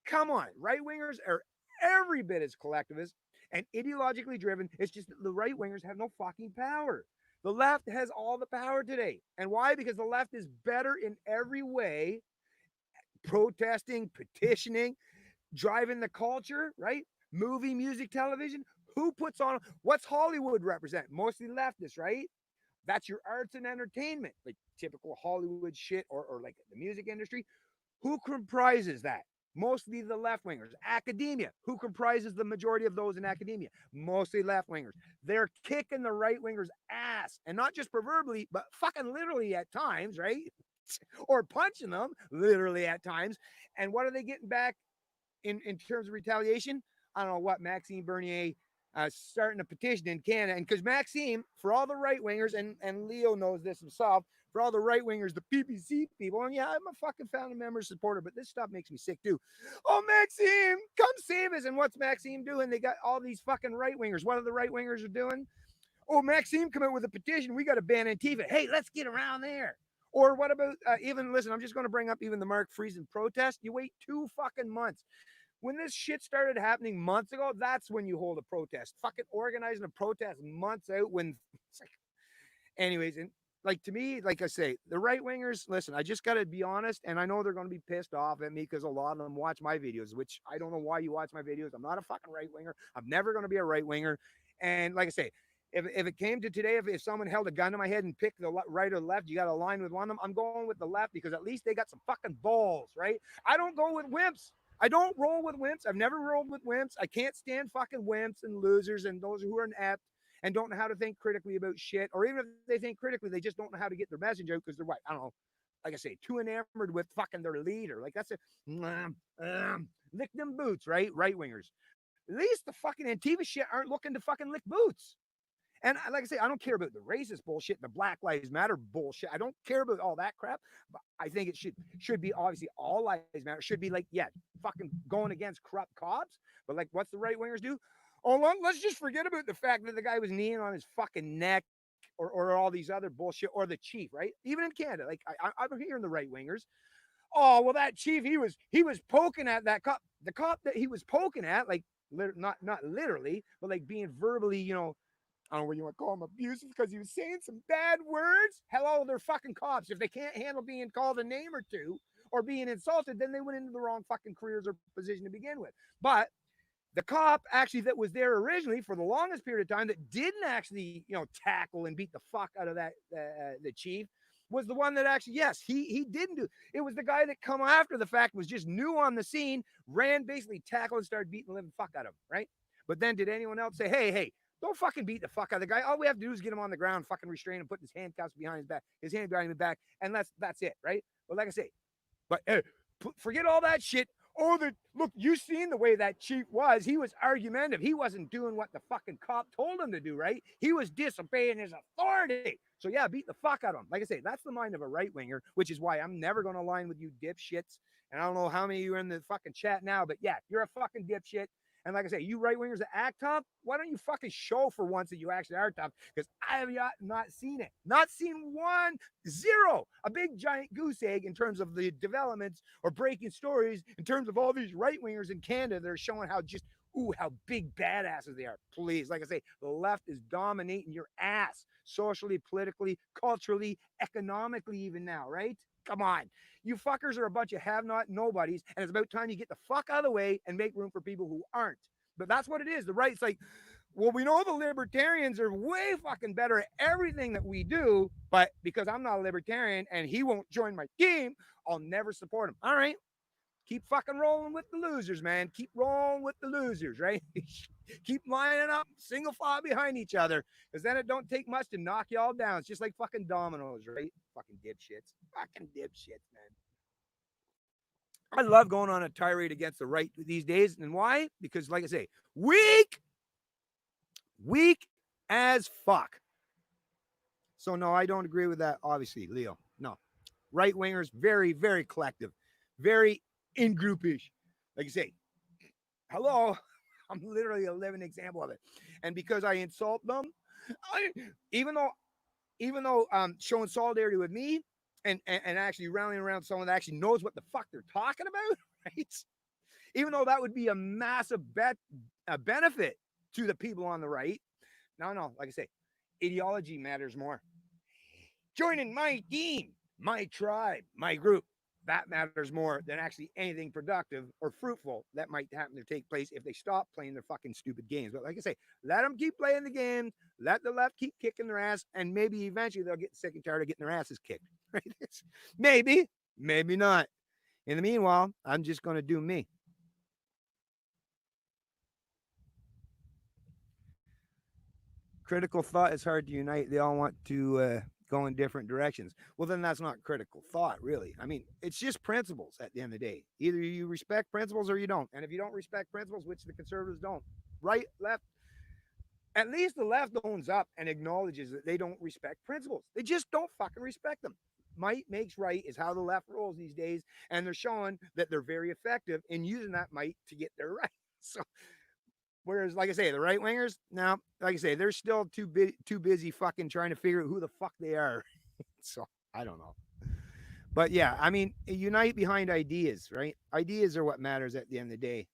Come on. Right wingers are every bit as collectivist and ideologically driven. It's just that the right wingers have no fucking power. The left has all the power today. And why? Because the left is better in every way, protesting, petitioning, driving the culture, right? Movie, music, television. Who puts on what's Hollywood represent? Mostly leftists, right? That's your arts and entertainment, like typical Hollywood shit or like the music industry. Who comprises that? Mostly the left wingers. Academia. Who comprises the majority of those in academia? Mostly left wingers. They're kicking the right wingers' ass. And not just proverbially, but fucking literally at times, right? Or punching them literally at times. And what are they getting back in terms of retaliation? I don't know what Maxime Bernier starting a petition in Canada. And because Maxime, for all the right wingers, and Leo knows this himself, for all the right wingers, the PPC people, and yeah, I'm a fucking founding member supporter, but this stuff makes me sick too. Oh, Maxime, come save us. And what's Maxime doing? They got all these fucking right wingers. What are the right wingers are doing? Oh, Maxime come out with a petition. We got to ban Antifa. Hey, let's get around there. Or what about even, listen, I'm just going to bring up even the Mark Friesen protest. You wait 2 fucking months. When this shit started happening months ago, that's when you hold a protest. Fucking organizing a protest months out when, like, anyways, and like to me, like I say, the right wingers, listen, I just got to be honest, and I know they're going to be pissed off at me because a lot of them watch my videos, which I don't know why you watch my videos. I'm not a fucking right winger. I'm never going to be a right winger. And like I say, if it came to today, if someone held a gun to my head and picked the right or left, you got to align with one of them. I'm going with the left because at least they got some fucking balls, right? I don't go with wimps. I don't roll with wimps. I've never rolled with wimps. I can't stand fucking wimps and losers and those who are inept and don't know how to think critically about shit. Or even if they think critically, they just don't know how to get their message out because they're what? I don't know. Like I say, too enamored with fucking their leader. Like that's lick them boots, right? Right wingers. At least the fucking Antifa shit aren't looking to fucking lick boots. And like I say, I don't care about the racist bullshit, the Black Lives Matter bullshit. I don't care about all that crap. But I think it should be obviously all lives matter. It should be like, yeah, fucking going against corrupt cops. But like, what's the right wingers do? Oh, let's just forget about the fact that the guy was kneeing on his fucking neck or all these other bullshit or the chief, right? Even in Canada, like I'm hearing the right wingers. Oh well, that chief he was poking at that cop. The cop that he was poking at, like not literally, but like being verbally, I don't know what you want to call him abusive because he was saying some bad words. Hello, they're fucking cops. If they can't handle being called a name or two or being insulted, then they went into the wrong fucking careers or position to begin with. But the cop actually that was there originally for the longest period of time that didn't actually, tackle and beat the fuck out of that the chief was the one that actually, yes, he didn't do. It was the guy that come after the fact was just new on the scene, ran basically tackled and started beating the living fuck out of him, right? But then did anyone else say, hey, don't fucking beat the fuck out of the guy. All we have to do is get him on the ground, fucking restrain him, put his handcuffs behind his back, his hand behind his back, and that's it, right? But like I say, but forget all that shit. Oh, look, you seen the way that chief was. He was argumentative. He wasn't doing what the fucking cop told him to do, right? He was disobeying his authority. So yeah, beat the fuck out of him. Like I say, that's the mind of a right winger, which is why I'm never going to align with you dipshits. And I don't know how many of you are in the fucking chat now, but yeah, you're a fucking dipshit. And like I say, you right wingers that act tough, why don't you fucking show for once that you actually are tough? Because I have not seen it. Not seen one, zero. A big giant goose egg in terms of the developments or breaking stories in terms of all these right wingers in Canada that are showing how how big badasses they are. Please, like I say, the left is dominating your ass socially, politically, culturally, economically, even now, right? Come on. You fuckers are a bunch of have-not nobodies, and it's about time you get the fuck out of the way and make room for people who aren't. But that's what it is. The right's like, well, we know the libertarians are way fucking better at everything that we do, but because I'm not a libertarian and he won't join my team, I'll never support him. All right. Keep fucking rolling with the losers, man. Keep rolling with the losers, right? Keep lining up single file behind each other, because then it don't take much to knock you all down. It's just like fucking dominoes, right? Fucking dipshits. Fucking dipshits, man. I love going on a tirade against the right these days. And why? Because, like I say, weak as fuck. So, no, I don't agree with that, obviously, Leo. No. Right wingers, very, very collective, very in groupish. Like you say, hello, I'm literally a living example of it. And because I insult them, even though showing solidarity with me and actually rallying around someone that actually knows what the fuck they're talking about, right? Even though that would be a massive benefit to the people on the right. No, like I say, ideology matters more. Joining my team, my tribe, my group, that matters more than actually anything productive or fruitful that might happen to take place if they stop playing their fucking stupid games. But like I say, let them keep playing the game, let the left keep kicking their ass, and maybe eventually they'll get sick and tired of getting their asses kicked. Right? Maybe not. In the meanwhile, I'm just going to do me. Critical thought is hard to unite. They all want to go in different directions. Well, then that's not critical thought, really. I mean, it's just principles at the end of the day. Either you respect principles or you don't. And if you don't respect principles, which the conservatives don't, right, left, at least the left owns up and acknowledges that they don't respect principles. They just don't fucking respect them. Might makes right is how the left rolls these days. And they're showing that they're very effective in using that might to get their right. So, whereas, like I say, the right wingers, now, like I say, they're still too busy fucking trying to figure out who the fuck they are. So I don't know. But yeah, I mean, unite behind ideas, right? Ideas are what matters at the end of the day.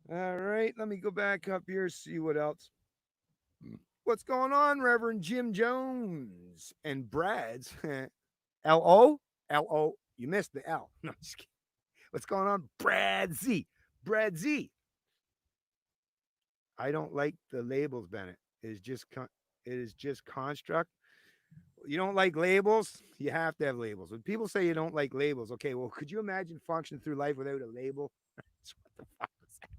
All right, let me go back up here, see what else. What's going on, Reverend Jim Jones and Brad's L-O? L-O. You missed the L. No, just kidding. What's going on? Brad Z. Brad Z. I don't like the labels, Bennett. It is just construct. You don't like labels? You have to have labels. When people say you don't like labels, okay, well, could you imagine functioning through life without a label? What the fuck is that?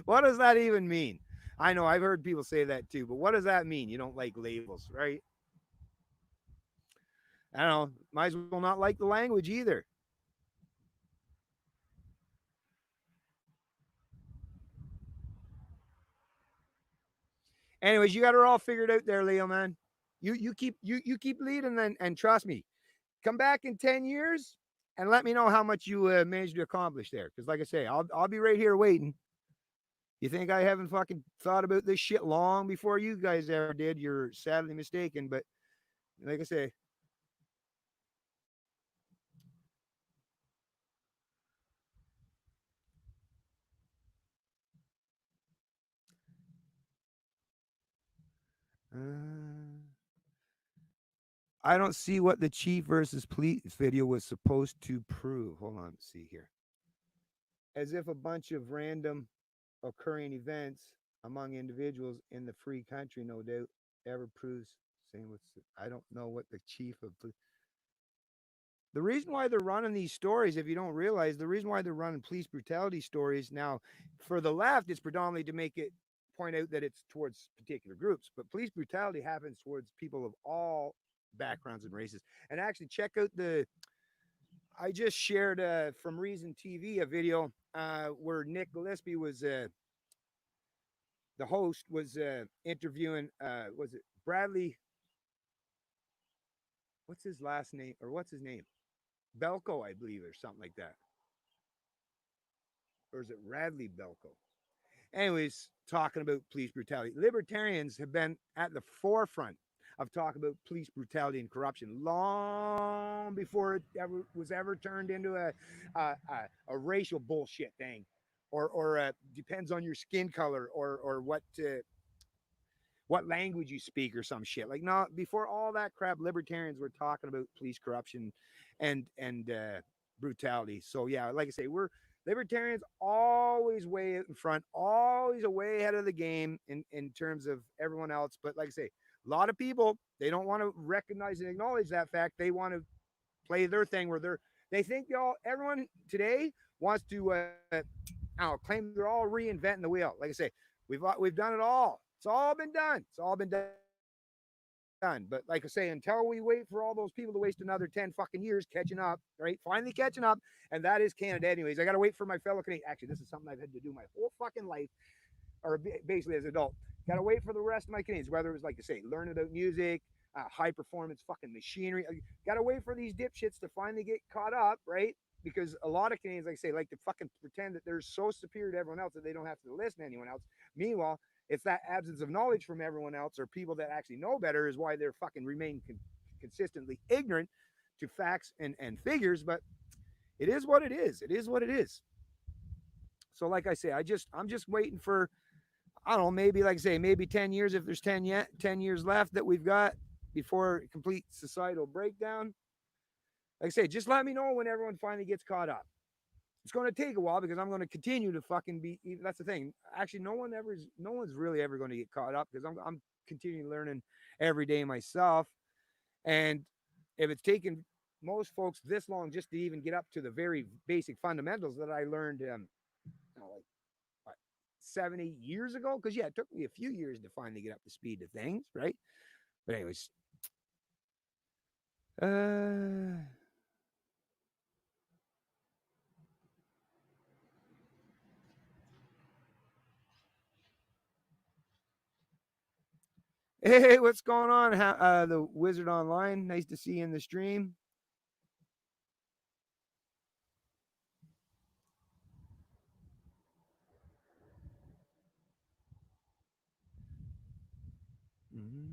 What does that even mean? I know I've heard people say that too, but what does that mean? You don't like labels, right? I don't know. Might as well not like the language either. Anyways, you got her all figured out there, Leo, man. You keep leading and trust me. Come back in 10 years and let me know how much you managed to accomplish there. Because like I say, I'll be right here waiting. You think I haven't fucking thought about this shit long before you guys ever did? You're sadly mistaken. But like I say, I don't see what the Chief versus Police video was supposed to prove. Hold on, let's see here. As if a bunch of random occurring events among individuals in the free country, no doubt, ever proves. Same with, I don't know what the chief of the reason why they're running these stories, if you don't realize, the reason why they're running police brutality stories now, for the left, it's predominantly to make it point out that it's towards particular groups, but police brutality happens towards people of all backgrounds and races. And actually, check out the. I just shared from Reason TV a video where Nick Gillespie was the host was interviewing. Was it Bradley? What's his last name or what's his name? Belko, I believe, or something like that. Or is it Radley Belko? Anyways, talking about police brutality. Libertarians have been at the forefront of talking about police brutality and corruption long before it ever was ever turned into a racial bullshit thing, or depends on your skin color or what language you speak or some shit. Like, no, before all that crap, libertarians were talking about police corruption and brutality. So yeah, like I say, we're libertarians always way out in front, always a way ahead of the game in terms of everyone else. But like I say, a lot of people, they don't want to recognize and acknowledge that fact. They want to play their thing where they think everyone today wants to claim they're all reinventing the wheel. Like I say, we've done it all. It's all been done. It's all been done. But like I say, until we wait for all those people to waste another 10 fucking years catching up, right? Finally catching up. And that is Canada, anyways. I got to wait for my fellow Canadians. Actually, this is something I've had to do my whole fucking life, or basically as an adult. Got to wait for the rest of my Canadians, whether it was like I say, learn about music, high performance fucking machinery. Got to wait for these dipshits to finally get caught up, right? Because a lot of Canadians, like I say, like to fucking pretend that they're so superior to everyone else that they don't have to listen to anyone else. Meanwhile, it's that absence of knowledge from everyone else or people that actually know better is why they're fucking remain consistently ignorant to facts and figures. But it is what it is. It is what it is. So, like I say, I'm just waiting for, I don't know, maybe like I say, maybe 10 years, if there's 10 years left that we've got before complete societal breakdown. Like I say, just let me know when everyone finally gets caught up. It's going to take a while because I'm going to continue to fucking be. That's the thing. Actually, no one's really ever going to get caught up because I'm continuing learning every day myself. And if it's taken most folks this long just to even get up to the very basic fundamentals that I learned, like what, 70 years ago, because yeah, it took me a few years to finally get up to speed to things, right? But anyways, uh hey, what's going on? The Wizard Online, nice to see you in the stream. Mm-hmm.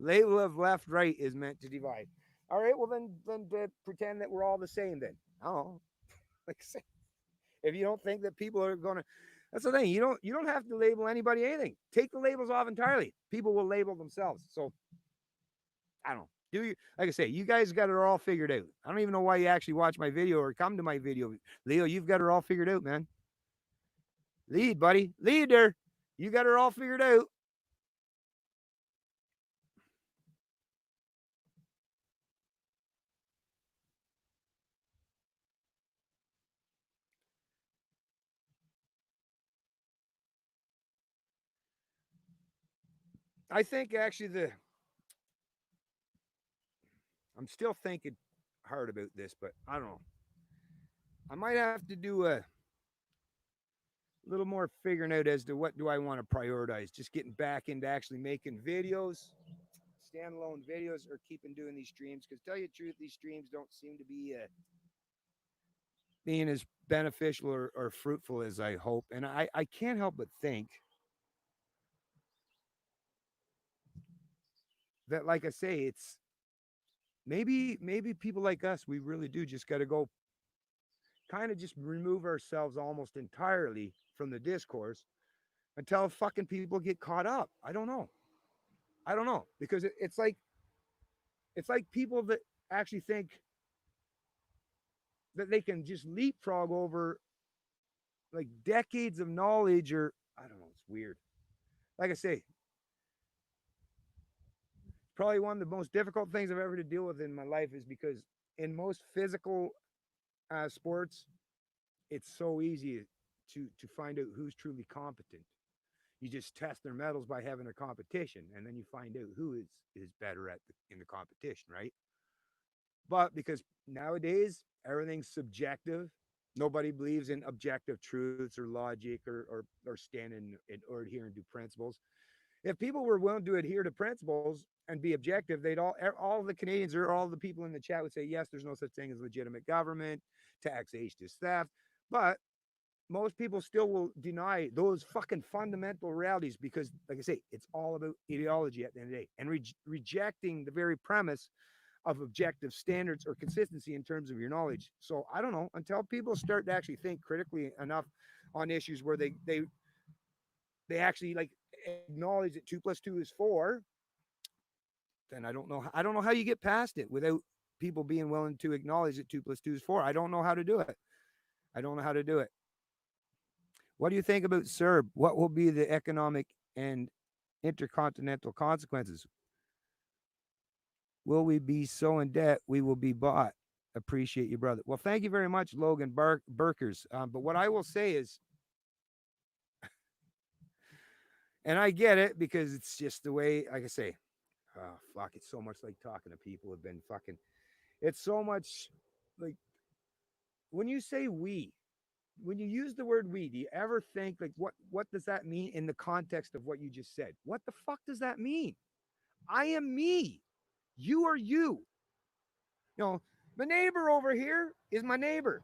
Label of left right is meant to divide. All right, well then pretend that we're all the same then. Oh, like I say, if you don't think that people are gonna, that's the thing. You don't have to label anybody anything. Take the labels off entirely. People will label themselves. So I don't know. Do you, like I say, you guys got it all figured out. I don't even know why you actually watch my video or come to my video. Leo, you've got it all figured out, man. Lead, buddy. Lead there. You got it all figured out. I think actually I'm still thinking hard about this, but I don't know. I might have to do a little more figuring out as to what do I want to prioritize. Just getting back into actually making videos, standalone videos, or keeping doing these streams. Because tell you the truth, these streams don't seem to be being as beneficial or fruitful as I hope. And I can't help but think that, like I say, it's maybe people like us, we really do just got to go kind of just remove ourselves almost entirely from the discourse until fucking people get caught up. I don't know. I don't know because it's like people that actually think that they can just leapfrog over like decades of knowledge or I don't know. It's weird. Like I say, probably one of the most difficult things I've ever to deal with in my life is because in most physical sports, it's so easy to find out who's truly competent. You just test their metals by having a competition, and then you find out who is better in the competition, right? But because nowadays everything's subjective, nobody believes in objective truths or logic or standing or adhering to principles. If people were willing to adhere to principles and be objective, they'd all the Canadians or all the people in the chat would say, yes, there's no such thing as legitimate government, taxation is theft. But most people still will deny those fucking fundamental realities because, like I say, it's all about ideology at the end of the day and rejecting the very premise of objective standards or consistency in terms of your knowledge. So I don't know until people start to actually think critically enough on issues where they actually like acknowledge that 2 + 2 is 4. Then I don't know how you get past it without people being willing to acknowledge that 2 + 2 is 4. I don't know how to do it. I don't know how to do it. What do you think about CERB? What will be the economic and intercontinental consequences? Will we be so in debt we will be bought? Appreciate you, brother. Well, thank you very much, Logan Burkers. But what I will say is, and I get it because it's just the way, like I say, oh, fuck, it's so much like talking to people who've been fucking, it's so much like when you say we, when you use the word we, do you ever think like what does that mean in the context of what you just said? What the fuck does that mean? I am me. You are you. You know, my neighbor over here is my neighbor.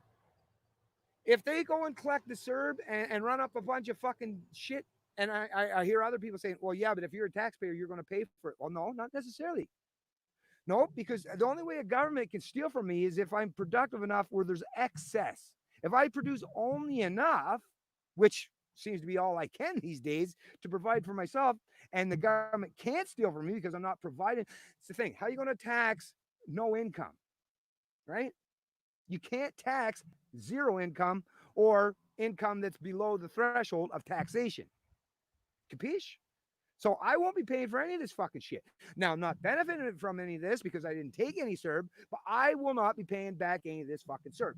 If they go and collect the CERB and run up a bunch of fucking shit, and I hear other people saying, well, yeah, but if you're a taxpayer, you're going to pay for it. Well, no, not necessarily. No, because the only way a government can steal from me is if I'm productive enough where there's excess. If I produce only enough, which seems to be all I can these days to provide for myself, and the government can't steal from me because I'm not providing. It's the thing. How are you going to tax no income, right? You can't tax zero income or income that's below the threshold of taxation. Capiche? So I won't be paying for any of this fucking shit. Now, I'm not benefiting from any of this because I didn't take any CERB, but I will not be paying back any of this fucking CERB.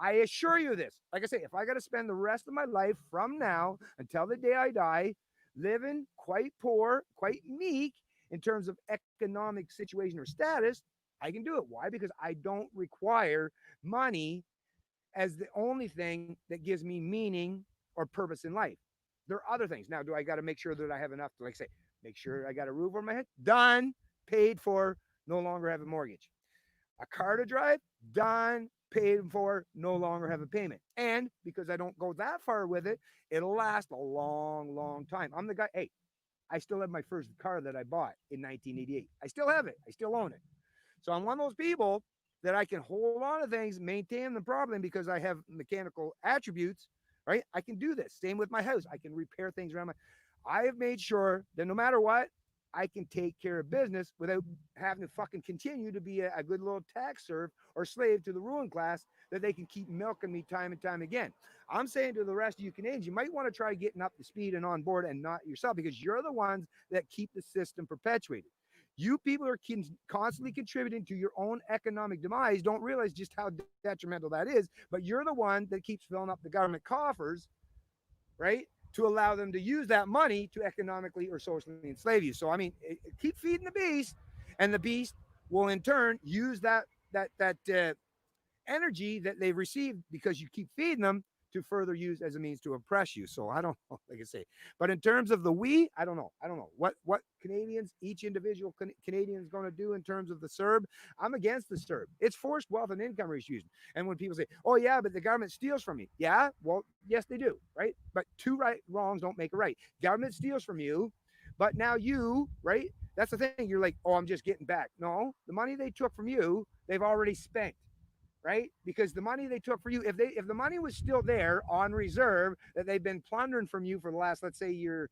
I assure you this. Like I say, if I got to spend the rest of my life from now until the day I die living quite poor, quite meek in terms of economic situation or status, I can do it. Why? Because I don't require money as the only thing that gives me meaning or purpose in life. There are other things. Now, do I got to make sure that I have enough to, like, say, make sure I got a roof over my head? Done, paid for, no longer have a mortgage. A car to drive? Done, paid for, no longer have a payment. And because I don't go that far with it, it'll last a long, long time. I'm the guy, hey, I still have my first car that I bought in 1988. I still have it. I still own it. So I'm one of those people that I can hold on to things, maintain them properly because I have mechanical attributes, right? I can do this. Same with my house. I can repair things around my. I have made sure that no matter what, I can take care of business without having to fucking continue to be a good little tax serf or slave to the ruling class that they can keep milking me time and time again. I'm saying to the rest of you Canadians, you might want to try getting up to speed and on board and not yourself because you're the ones that keep the system perpetuated. You people are constantly contributing to your own economic demise, don't realize just how detrimental that is, but you're the one that keeps filling up the government coffers, right? to allow them to use that money to economically or socially enslave you. So I mean, keep feeding the beast, and the beast will in turn use that energy that they've received because you keep feeding them to further use as a means to oppress you. So I don't know, like I say, but in terms of the we, I don't know. I don't know what Canadians, each individual Canadian is going to do in terms of the CERB. I'm against the CERB. It's forced wealth and income redistribution. And when people say, "Oh yeah, but the government steals from me," yeah, well, yes they do, right? But two wrongs don't make a right. Government steals from you, but now you, right? That's the thing. You're like, "Oh, I'm just getting back." No, the money they took from you, they've already spent, right? Because the money they took for you, if the money was still there on reserve that they've been plundering from you for the last, let's say you're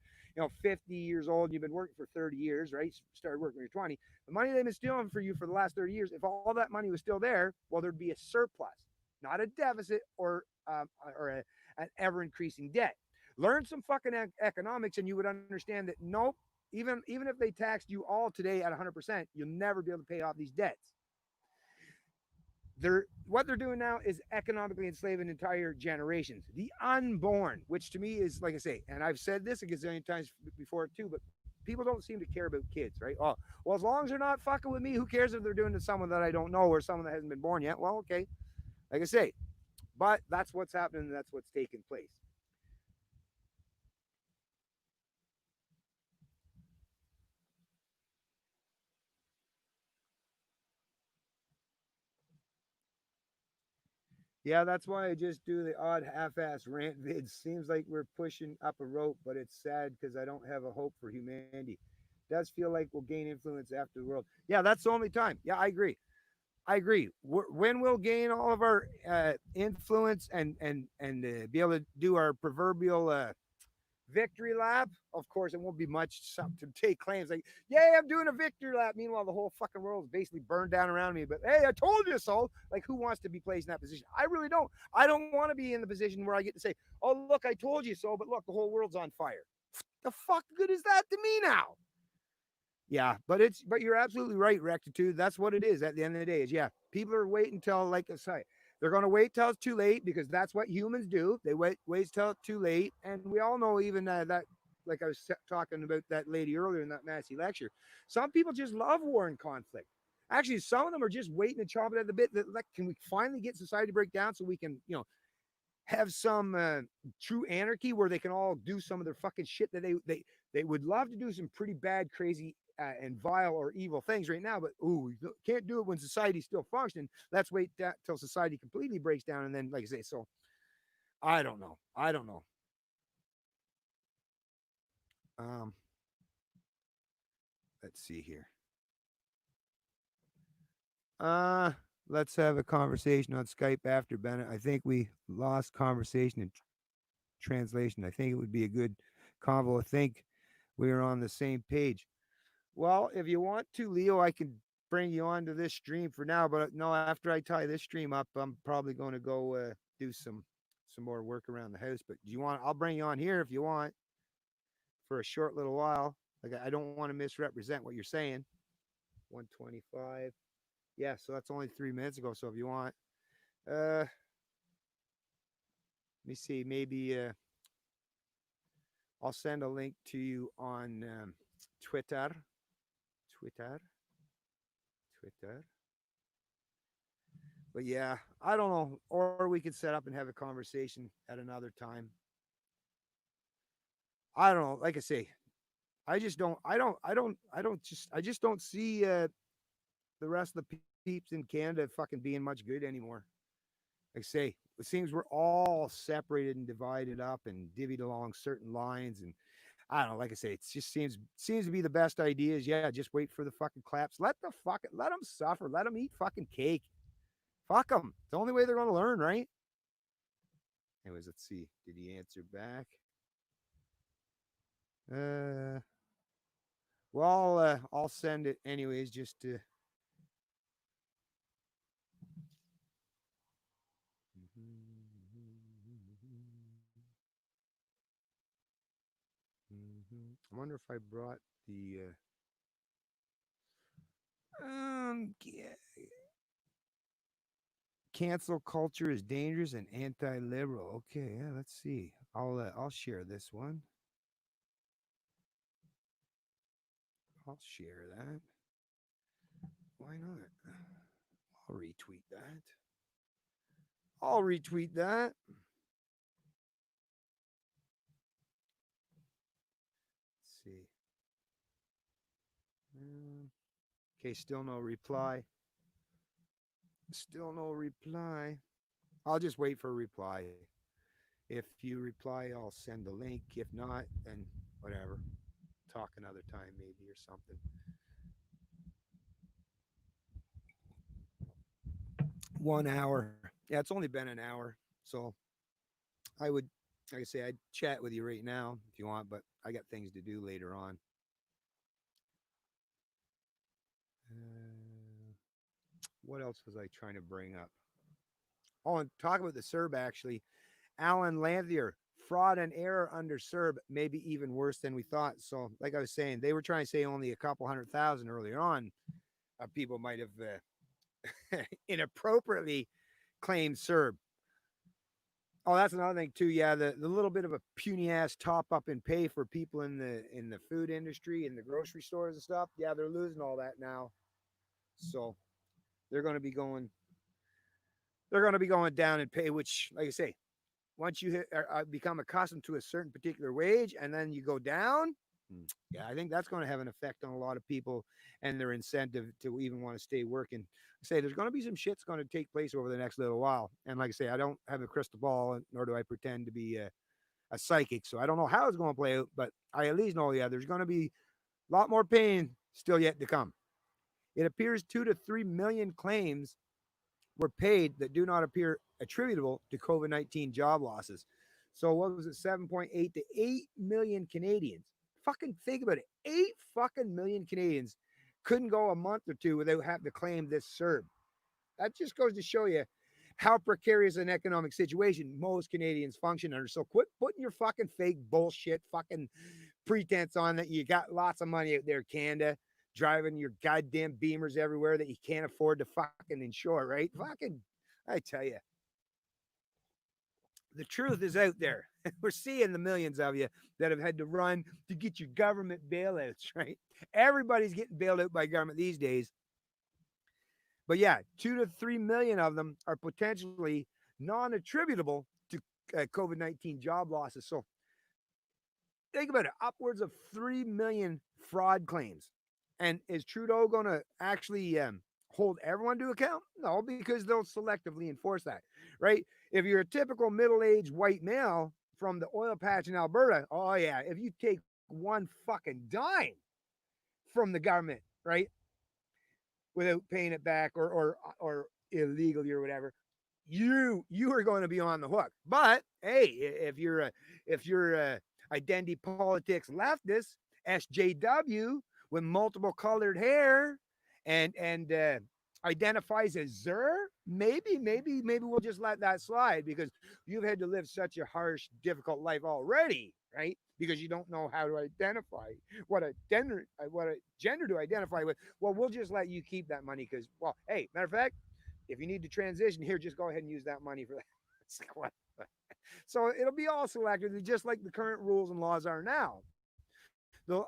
50 years old, you've been working for 30 years, right? Started working when you're 20. The money they've been stealing for you for the last 30 years, if all that money was still there, well, there'd be a surplus, not a deficit or an ever increasing debt. Learn some fucking economics, and you would understand that nope, even if they taxed you all today at 100%, you'll never be able to pay off these debts. What they're doing now is economically enslaving entire generations, the unborn, which to me is, like I say, and I've said this a gazillion times before too, but people don't seem to care about kids, right? Oh, well, as long as they're not fucking with me, who cares if they're doing it to someone that I don't know or someone that hasn't been born yet? Well, okay, like I say, but that's what's happening, and that's what's taking place. Yeah, that's why I just do the odd half-ass rant vids. Seems like we're pushing up a rope, but it's sad because I don't have a hope for humanity. Does feel like we'll gain influence after the world. Yeah, that's the only time. Yeah, I agree. I agree. When we'll gain all of our influence and be able to do our proverbial victory lap, of course, it won't be much to take claims like, "Yay, I'm doing a victory lap." Meanwhile, the whole fucking world is basically burned down around me. But hey, I told you so. Like, who wants to be placed in that position? I really don't. I don't want to be in the position where I get to say, "Oh, look, I told you so," but look, the whole world's on fire. The fuck good is that to me now? Yeah, but you're absolutely right, rectitude. That's what it is at the end of the day. Is yeah, people are waiting until, like I say, they're going to wait till it's too late because that's what humans do. They wait till it's too late, and we all know even that. Like I was talking about that lady earlier in that Massey lecture, some people just love war and conflict. Actually, some of them are just waiting to chop it at the bit. That like, can we finally get society to break down so we can, have some true anarchy where they can all do some of their fucking shit that they would love to do some pretty bad, crazy, and vile or evil things right now, but ooh, you can't do it when society's still functioning. Let's wait till society completely breaks down, and then, like I say, so I don't know. I don't know. Um, let's see here. Uh, let's have a conversation on Skype after Bennett. I think we lost conversation and translation. I think it would be a good convo. I think we are on the same page. Well, if you want to, Leo, I can bring you onto this stream for now. But no, after I tie this stream up, I'm probably going to go do some more work around the house. But do you want? I'll bring you on here if you want for a short little while. Like I don't want to misrepresent what you're saying. 125. Yeah, so that's only 3 minutes ago. So if you want, let me see. Maybe I'll send a link to you on Twitter. Twitter. Twitter. But yeah, I don't know. Or we could set up and have a conversation at another time. I don't know. Like I say, I just don't. I don't. I don't. I don't just. I just don't see the rest of the peeps in Canada fucking being much good anymore. Like I say, it seems we're all separated and divided up and divvied along certain lines. And I don't know. Like I say, it just seems to be the best idea. Is yeah, just wait for the fucking claps. Let them suffer. Let them eat fucking cake. Fuck them. It's the only way they're going to learn, right? Anyways, let's see. Did he answer back? Uh, well, I'll send it anyways, just to. I wonder if I brought the. Yeah. Cancel culture is dangerous and anti-liberal. Okay, yeah, let's see. I'll share this one. I'll share that. Why not? I'll retweet that. I'll retweet that. Let's see. Okay, still no reply. Still no reply. I'll just wait for a reply. If you reply, I'll send the link. If not, then whatever. Talk another time, maybe, or something. 1 hour. Yeah, it's only been an hour. So I would, like I say, I'd chat with you right now if you want, but I got things to do later on. Uh, what else was I trying to bring up? Oh, and talk about the Serb actually. Alan Lanthier, fraud and error under Serb, maybe even worse than we thought. So, like I was saying, they were trying to say only a couple 100,000 earlier on. People might have inappropriately claimed Serb. Oh, that's another thing too. Yeah, the little bit of a puny ass top up in pay for people in the food industry, in the grocery stores and stuff. Yeah, they're losing all that now. So they're going to be going. They're going to be going down in pay, which, like I say, once you become accustomed to a certain particular wage and then you go down, yeah, I think that's going to have an effect on a lot of people and their incentive to even want to stay working. Say there's going to be some shit's going to take place over the next little while. And like I say, I don't have a crystal ball, nor do I pretend to be a psychic. So I don't know how it's going to play out, but I at least know, yeah, there's going to be a lot more pain still yet to come. It appears 2 to 3 million claims were paid that do not appear attributable to COVID 19 job losses. So what was it, 7.8 to 8 million Canadians? Fucking think about it. 8 fucking million Canadians couldn't go a month or two without having to claim this CERB. That just goes to show you how precarious an economic situation most Canadians function under. So quit putting your fucking fake bullshit fucking pretense on that you got lots of money out there, Canada, driving your goddamn Beamers everywhere that you can't afford to fucking insure, right? Fucking, I tell you, the truth is out there. We're seeing the millions of you that have had to run to get your government bailouts, right? Everybody's getting bailed out by government these days. But yeah, 2 to 3 million of them are potentially non attributable to COVID 19 job losses. So think about it, upwards of 3 million fraud claims. And is Trudeau going to actually hold everyone to account? No, because they'll selectively enforce that, right? If you're a typical middle aged white male from the oil patch in Alberta, oh, yeah, if you take one fucking dime from the government, right, without paying it back or illegally or whatever, you are going to be on the hook. But hey, if you're a identity politics leftist, SJW with multiple colored hair and identifies as Zer, maybe we'll just let that slide because you've had to live such a harsh, difficult life already, right? Because you don't know how to identify what a gender to identify with. Well, we'll just let you keep that money because, well, hey, matter of fact, if you need to transition here, just go ahead and use that money for that. So it'll be all selectively, just like the current rules and laws are now.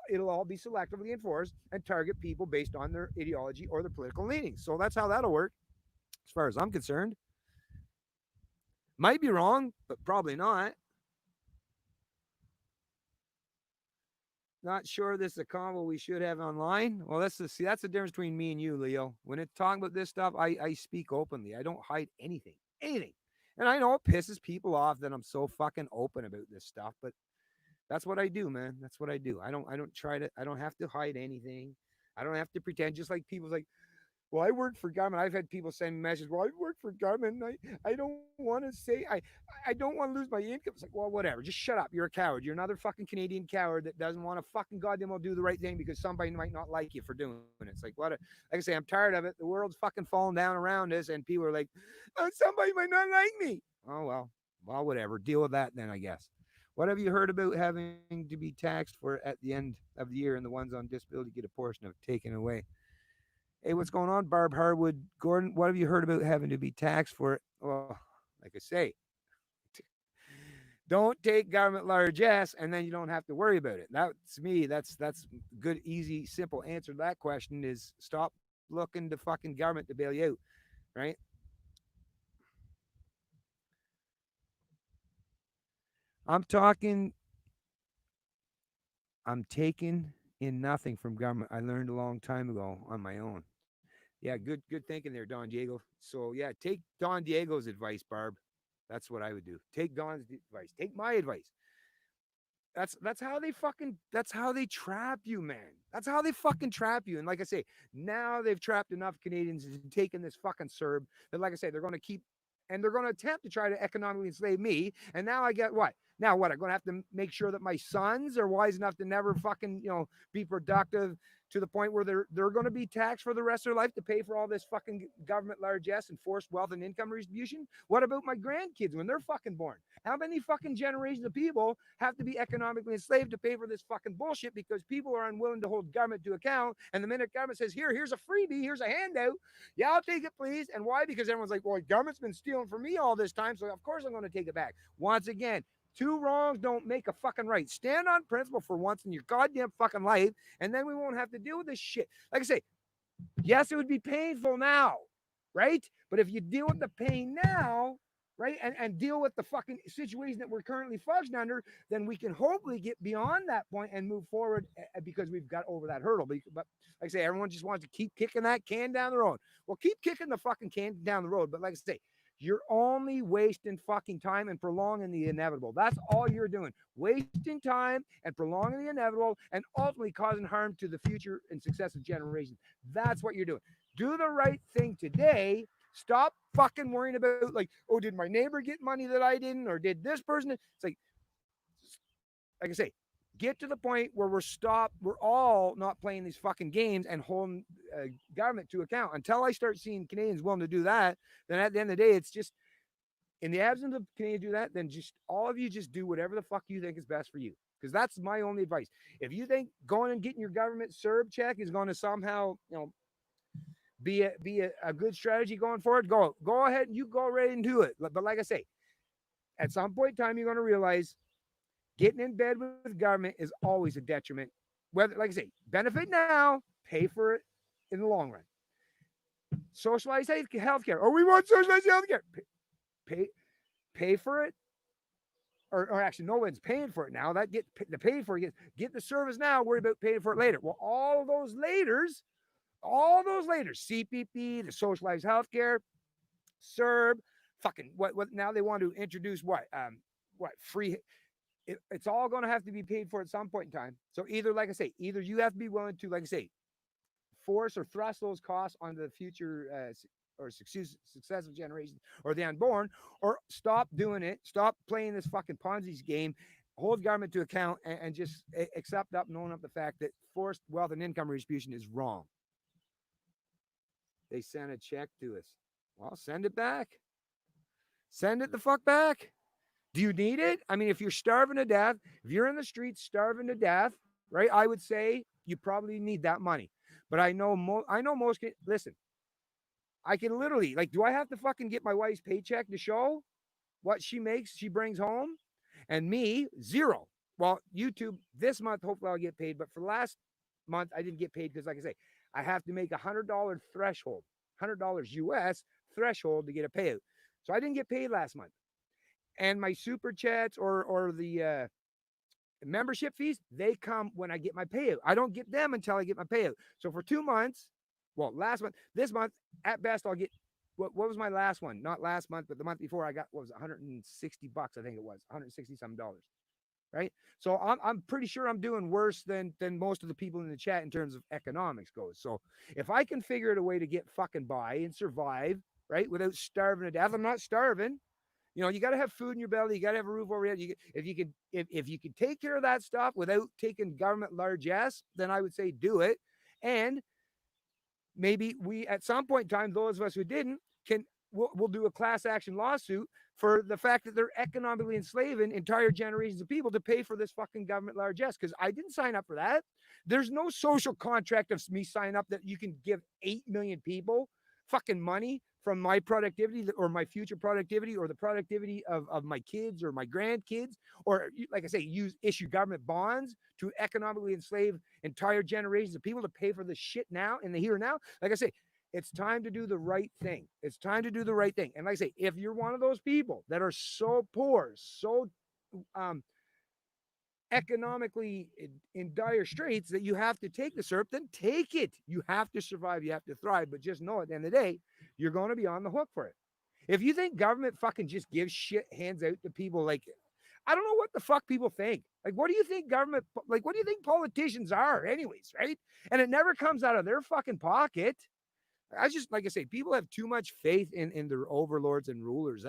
It'll all be selectively enforced and target people based on their ideology or their political leanings. So that's how that'll work, as far as I'm concerned. Might be wrong, but probably not. Not sure this is a convo we should have online. Well, that's the difference between me and you, Leo. When it's talking about this stuff, I speak openly. I don't hide anything. And I know it pisses people off that I'm so fucking open about this stuff, but that's what I do, man. That's what I do. I don't have to hide anything. I don't have to pretend. Just like people's like, well, I work for government. I've had people send me messages. Well, I work for government. I don't want to say I don't want to lose my income. It's like, well, whatever. Just shut up. You're a coward. You're another fucking Canadian coward that doesn't want to fucking goddamn well do the right thing because somebody might not like you for doing it. It's like like I say, I'm tired of it. The world's fucking falling down around us, and people are like, oh, somebody might not like me. Oh well, whatever. Deal with that then, I guess. What have you heard about having to be taxed for at the end of the year and the ones on disability get a portion of it taken away? Hey, what's going on, Barb Harwood? Gordon, what have you heard about having to be taxed for it? Well, like I say, Don't take government largesse, and then you don't have to worry about it. That's me. That's good, easy, simple answer to that question is stop looking to fucking government to bail you out, right? I'm talking. I'm taking in nothing from government. I learned a long time ago on my own. Yeah, good thinking there, Don Diego. So yeah, take Don Diego's advice, Barb. That's what I would do. Take Don's advice. Take my advice. That's how they fucking that's how they trap you, man. That's how they fucking trap you. And like I say, now they've trapped enough Canadians into taking this fucking Serb that, like I say, they're going to keep and they're going to attempt to try to economically enslave me. And now I get what? Now what? I'm going to have to make sure that my sons are wise enough to never fucking be productive to the point where they're going to be taxed for the rest of their life to pay for all this fucking government largesse and forced wealth and income redistribution. What about my grandkids when they're fucking born? How many fucking generations of people have to be economically enslaved to pay for this fucking bullshit because people are unwilling to hold government to account? And the minute government says, here's a freebie, here's a handout, yeah, I'll take it, please. And why? Because everyone's like, well, government's been stealing from me all this time, so of course I'm going to take it back. Once again, two wrongs don't make a fucking right. Stand on principle for once in your goddamn fucking life, and then we won't have to deal with this shit. Like I say, yes, it would be painful now, right? But if you deal with the pain now, right, and deal with the fucking situation that we're currently fudged under, then we can hopefully get beyond that point and move forward because we've got over that hurdle. But like I say, everyone just wants to keep kicking that can down the road. Well, keep kicking the fucking can down the road. But like I say, you're only wasting fucking time and prolonging the inevitable. That's all you're doing. Wasting time and prolonging the inevitable and ultimately causing harm to the future and successive generations. That's what you're doing. Do the right thing today. Stop fucking worrying about like, oh, did my neighbor get money that I didn't, or did this person? It's like I say, get to the point where we're all not playing these fucking games and holding government to account. Until I start seeing Canadians willing to do that, then at the end of the day, it's just in the absence of Canadians do that, then just all of you just do whatever the fuck you think is best for you. Because that's my only advice. If you think going and getting your government CERB check is going to somehow, be a good strategy going forward, go ahead and you go right and do it. But like I say, at some point in time, you're going to realize getting in bed with government is always a detriment. Whether, like I say, benefit now, pay for it in the long run. Socialized healthcare. Oh, we want socialized healthcare. Pay, pay for it. Or actually, no one's paying for it now. That get the pay for it. Get the service now. Worry about paying for it later. Well, all those laters, CPP, the socialized healthcare, CERB, fucking what? Now they want to introduce what free it's all going to have to be paid for at some point in time. So either, like I say, either you have to be willing to, like I say, force or thrust those costs onto the future or successive generations or the unborn, or stop doing it, stop playing this fucking Ponzi's game, hold government to account, and just accept up and own up the fact that forced wealth and income redistribution is wrong. They sent a check to us. Well, send it back. Send it the fuck back. Do you need it? I mean, if you're starving to death, if you're in the streets starving to death, right? I would say you probably need that money. But I know most. Listen, I can literally do I have to fucking get my wife's paycheck to show what she makes? She brings home, and me zero. Well, YouTube this month, hopefully I'll get paid. But for last month, I didn't get paid because, like I say, I have to make $100 threshold, $100 US threshold to get a payout. So I didn't get paid last month. And my super chats or the membership fees, they come when I get my payout. I don't get them until I get my payout. So for 2 months, well, last month, this month, at best, I'll get what was my last one? Not last month, but the month before, I got what was $160, I think it was $160 some dollars. Right. So I'm pretty sure I'm doing worse than most of the people in the chat in terms of economics goes. So if I can figure out a way to get fucking by and survive, right, without starving to death, I'm not starving. You got to have food in your belly. You got to have a roof over your head. If you could take care of that stuff without taking government largesse, then I would say do it. And maybe we, at some point in time, those of us who didn't, we'll do a class action lawsuit for the fact that they're economically enslaving entire generations of people to pay for this fucking government largesse. Because I didn't sign up for that. There's no social contract of me signing up that you can give 8 million people fucking money from my productivity or my future productivity or the productivity of my kids or my grandkids, or like I say, issue government bonds to economically enslave entire generations of people to pay for the shit now in the here and now. Like I say, it's time to do the right thing. It's time to do the right thing. And like I say, if you're one of those people that are so poor, so um, economically in dire straits that you have to take the SERP, then take it. You have to survive. You have to thrive. But just know at the end of the day, you're going to be on the hook for it. If you think government fucking just gives shit hands out to people, like, I don't know what the fuck people think. Like, what do you think government, like, what do you think politicians are, anyways, right? And it never comes out of their fucking pocket. I just, like I say, people have too much faith in their overlords and rulers.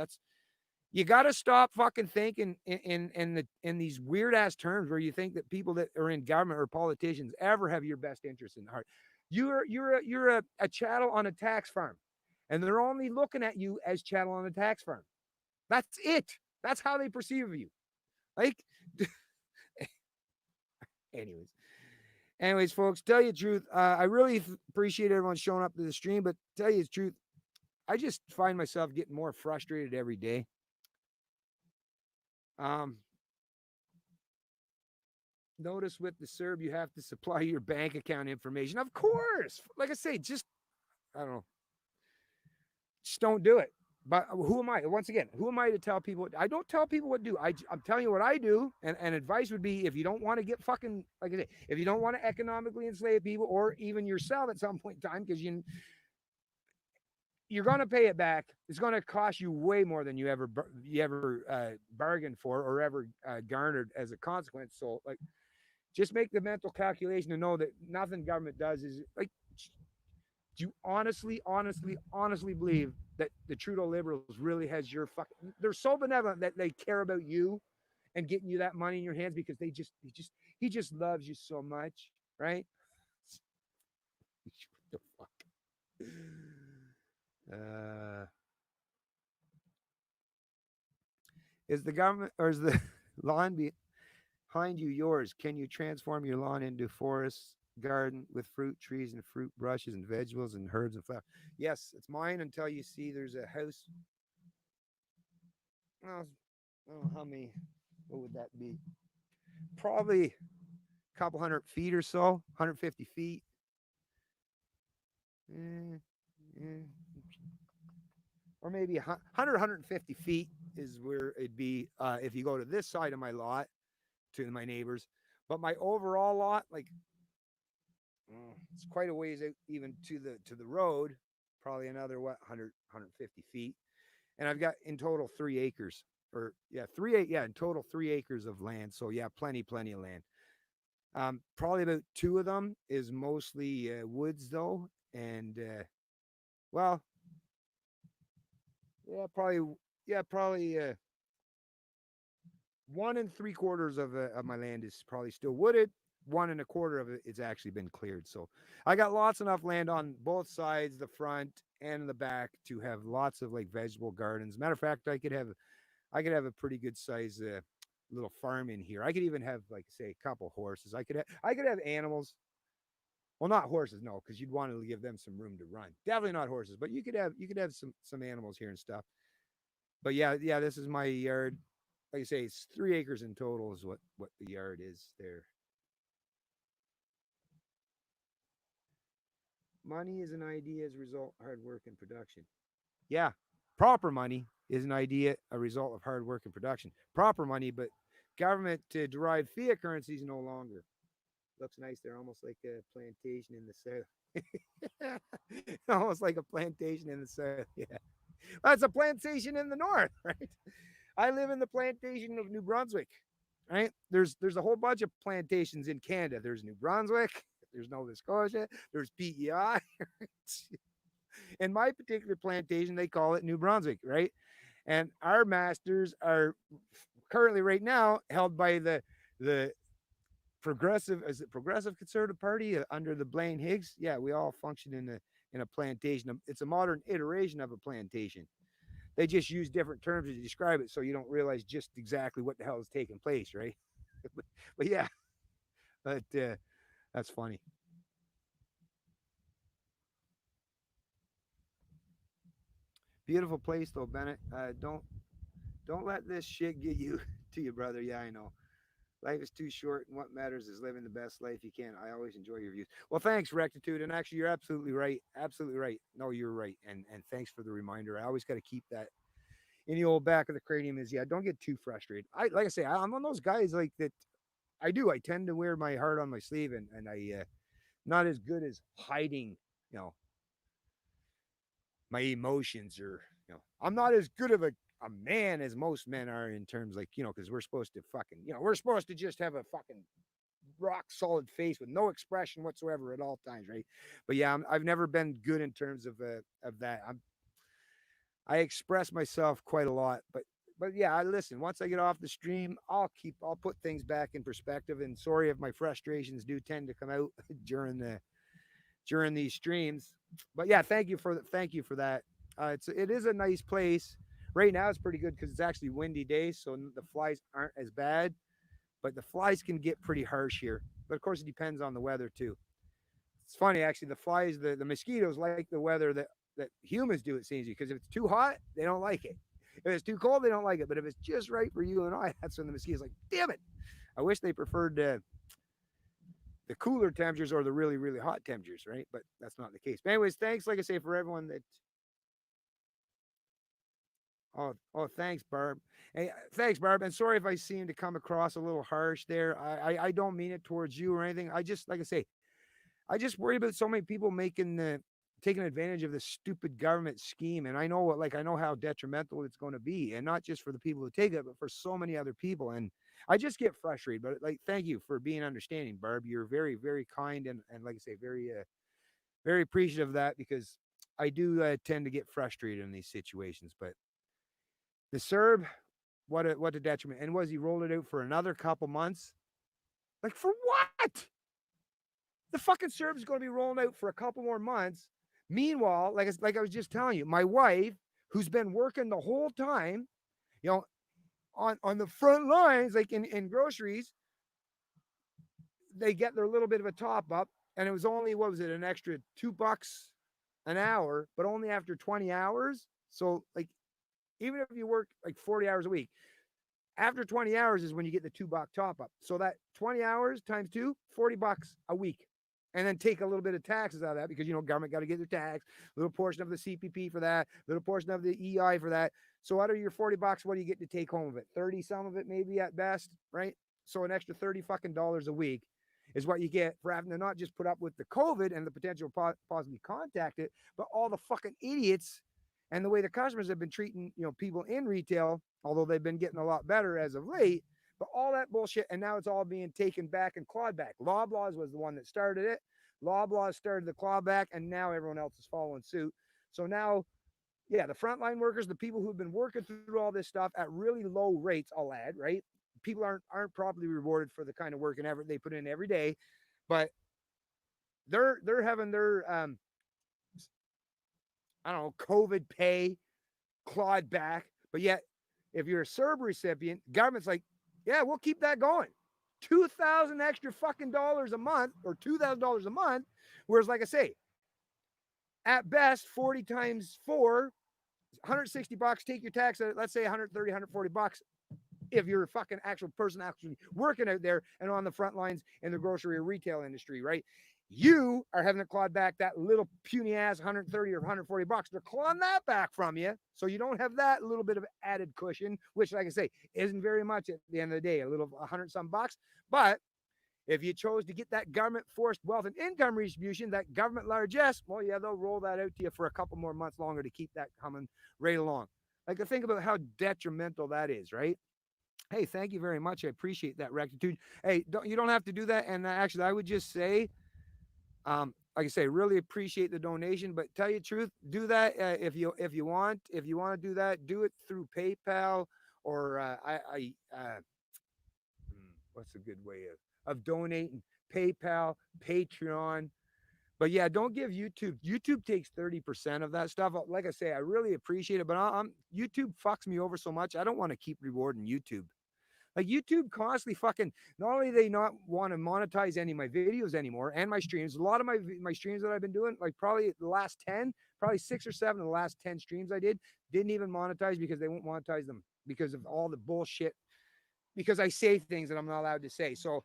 You got to stop fucking thinking in these weird ass terms where you think that people that are in government or politicians ever have your best interest in heart. You're a chattel on a tax farm, and they're only looking at you as chattel on a tax farm. That's it. That's how they perceive you. Like, anyways. Anyways, folks, tell you the truth. I really appreciate everyone showing up to the stream, but tell you the truth, I just find myself getting more frustrated every day. Notice with the SERB, you have to supply your bank account information. Of course. Like I say, just, I don't know. Just don't do it. But who am I? Once again, who am I to tell people? I don't tell people what to do. I'm telling you what I do. And advice would be, if you don't want to get fucking, like I say, if you don't want to economically enslave people or even yourself at some point in time, because you're going to pay it back. It's going to cost you way more than you ever bargained for or ever garnered as a consequence. So, like, just make the mental calculation to know that nothing government does is like. Do you honestly believe that the Trudeau Liberals really has your fucking? They're so benevolent that they care about you and getting you that money in your hands because he just loves you so much, right? What the fuck? Is the government or is the lawn behind you yours? Can you transform your lawn into forest garden with fruit trees and fruit brushes and vegetables and herbs and flowers? Yes, it's mine until you see there's a house. Well, I don't know how many. What would that be? Probably a couple 100 feet or so, 150 feet. Eh, eh, or maybe 100, 150 feet is where it'd be if you go to this side of my lot to my neighbors. But my overall lot, like, it's quite a ways out even to the road, probably another 150 feet. And I've got in total 3 acres, or yeah, in total 3 acres of land. So yeah, plenty of land. Probably about 2 of them is mostly woods though, and well, probably 1 3/4 of my land is probably still wooded. 1 1/4 of it it's actually been cleared. So I got lots enough land on both sides, the front and the back, to have lots of like vegetable gardens. Matter of fact, I could have a pretty good size little farm in here. I could even have, like, say, a couple horses. I could have animals. Well, not horses, no, because you'd want to give them some room to run. Definitely not horses, but you could have some animals here and stuff. But yeah, this is my yard. Like I say, it's 3 acres in total is what the yard is there. Money is an idea as a result of hard work and production. Yeah, proper money is an idea, a result of hard work and production. Proper money, but government to derive fiat currencies no longer. Looks nice there, almost like a plantation in the south. Almost like a plantation in the south. Yeah, well, it's a plantation in the north, right? I live in the plantation of New Brunswick. Right? There's a whole bunch of plantations in Canada. There's New Brunswick. There's Nova Scotia. There's PEI. In my particular plantation, they call it New Brunswick, right? And our masters are currently right now held by the progressive, is it Progressive Conservative Party under the Blaine Higgs? Yeah, we all function in a plantation. It's a modern iteration of a plantation. They just use different terms to describe it, so you don't realize just exactly what the hell is taking place, right? but yeah, but that's funny. Beautiful place though, Bennett. Don't let this shit get you to you, brother. Yeah, I know. Life is too short, and what matters is living the best life you can. I always enjoy your views. Well, thanks, Rectitude. And actually, you're absolutely right. Absolutely right. No, you're right. And thanks for the reminder. I always got to keep that in the old back of the cranium. Is yeah, don't get too frustrated. Like I say, I'm one of those guys like that. I do. I tend to wear my heart on my sleeve, and I not as good as hiding, you know, my emotions or I'm not as good of a man as most men are in terms like because we're supposed to fucking we're supposed to just have a fucking rock solid face with no expression whatsoever at all times, right? But yeah, I've never been good in terms of that. I express myself quite a lot, but yeah, I listen. Once I get off the stream, I'll put things back in perspective. And sorry if my frustrations do tend to come out during these streams. But yeah, thank you for that. It is a nice place. Right now, it's pretty good because it's actually windy days, so the flies aren't as bad. But the flies can get pretty harsh here. But of course, it depends on the weather too. It's funny actually. The flies, the mosquitoes like the weather that humans do. It seems because if it's too hot, they don't like it. If it's too cold, they don't like it. But if it's just right for you and I, that's when the mosquitoes like, damn it. I wish they preferred the cooler temperatures or the really, really hot temperatures, right? But that's not the case. But anyways, thanks, like I say, for everyone that. Oh, thanks, Barb. Hey, thanks, Barb. And sorry if I seem to come across a little harsh there. I don't mean it towards you or anything. I just, like I say, I just worry about so many people taking advantage of this stupid government scheme. And I know I know how detrimental it's going to be, and not just for the people who take it, but for so many other people. And I just get frustrated. But like, thank you for being understanding, Barb. You're very, very kind and like I say, very, very appreciative of that because I do tend to get frustrated in these situations. But the Serb, what a detriment. And was he rolled it out for another couple months? Like for what? The fucking Serb's going to be rolling out for a couple more months. Meanwhile, like I was just telling you, my wife, who's been working the whole time, you know, on the front lines, like in groceries, they get their little bit of a top up, and it was only what was it, an extra $2 an hour, but only after 20 hours. So like, even if you work like 40 hours a week, after 20 hours is when you get the $2 top up. So that 20 hours times two, $40 a week. And then take a little bit of taxes out of that because, government got to get their tax, little portion of the CPP for that, little portion of the EI for that. So out of your $40, what do you get to take home of it? 30 some of it maybe at best, right? So an extra 30 fucking dollars a week is what you get for having to not just put up with the COVID and the potential possibly contact it, but all the fucking idiots and the way the customers have been treating, people in retail, although they've been getting a lot better as of late, but all that bullshit, and now it's all being taken back and clawed back. Loblaws was the one that started it. Loblaws started the clawback, and now everyone else is following suit. So now, yeah, the frontline workers, the people who've been working through all this stuff at really low rates, I'll add, right? People aren't properly rewarded for the kind of work and effort they put in every day, but they're having their I don't know, COVID pay clawed back. But yet, if you're a CERB recipient, government's like, yeah, we'll keep that going. 2,000 extra fucking dollars a month or $2,000 a month. Whereas, like I say, at best, 40 times 4, $160, take your tax, let's say 130, $140 if you're a fucking actual person actually working out there and on the front lines in the grocery or retail industry, right? You are having to claw back that little puny ass 130 or $140. They're clawing that back from you. So you don't have that little bit of added cushion, which, like I say, isn't very much at the end of the day, a little 100 some bucks. But if you chose to get that government forced wealth and income redistribution, that government largesse, well, yeah, they'll roll that out to you for a couple more months longer to keep that coming right along. Like, to think about how detrimental that is, right? Hey, thank you very much. I appreciate that, Rectitude. Hey, you don't have to do that. And actually, I would just say, like I say, really appreciate the donation. But tell you the truth, do that if you want. If you want to do that, do it through PayPal or what's a good way of donating? PayPal, Patreon. But yeah, don't give YouTube. YouTube takes 30% of that stuff. Like I say, I really appreciate it, but YouTube fucks me over so much. I don't want to keep rewarding YouTube. Like, YouTube constantly fucking, not only they not want to monetize any of my videos anymore and my streams, a lot of my streams that I've been doing, like probably the last 10, probably 6 or 7 of the last 10 streams I didn't even monetize because they won't monetize them because of all the bullshit. Because I say things that I'm not allowed to say. So,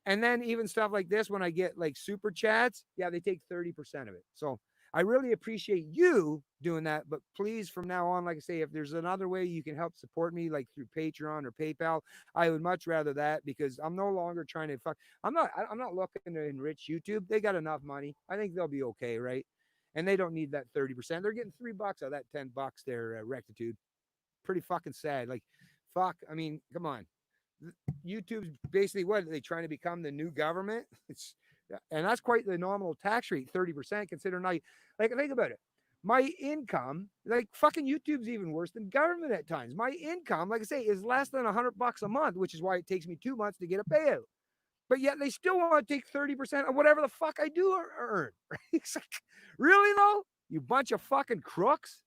and then even stuff like this, when I get like super chats, yeah, they take 30% of it. So I really appreciate you doing that. But please, from now on, like I say, if there's another way you can help support me, like through Patreon or PayPal, I would much rather that because I'm no longer trying to fuck. I'm not looking to enrich YouTube. They got enough money. I think they'll be okay, right? And they don't need that 30%. They're getting $3 out of that $10 there, rectitude. Pretty fucking sad. Like, fuck. I mean, come on. YouTube's basically what are they trying to become the new government? It's and that's quite the nominal tax rate, 30%. Considering like think about it. My income, like fucking YouTube's even worse than government at times. My income, like I say, is less than $100 a month, which is why it takes me 2 months to get a payout. But yet they still want to take 30% of whatever the fuck I do earn. Right? It's like, really though? You bunch of fucking crooks.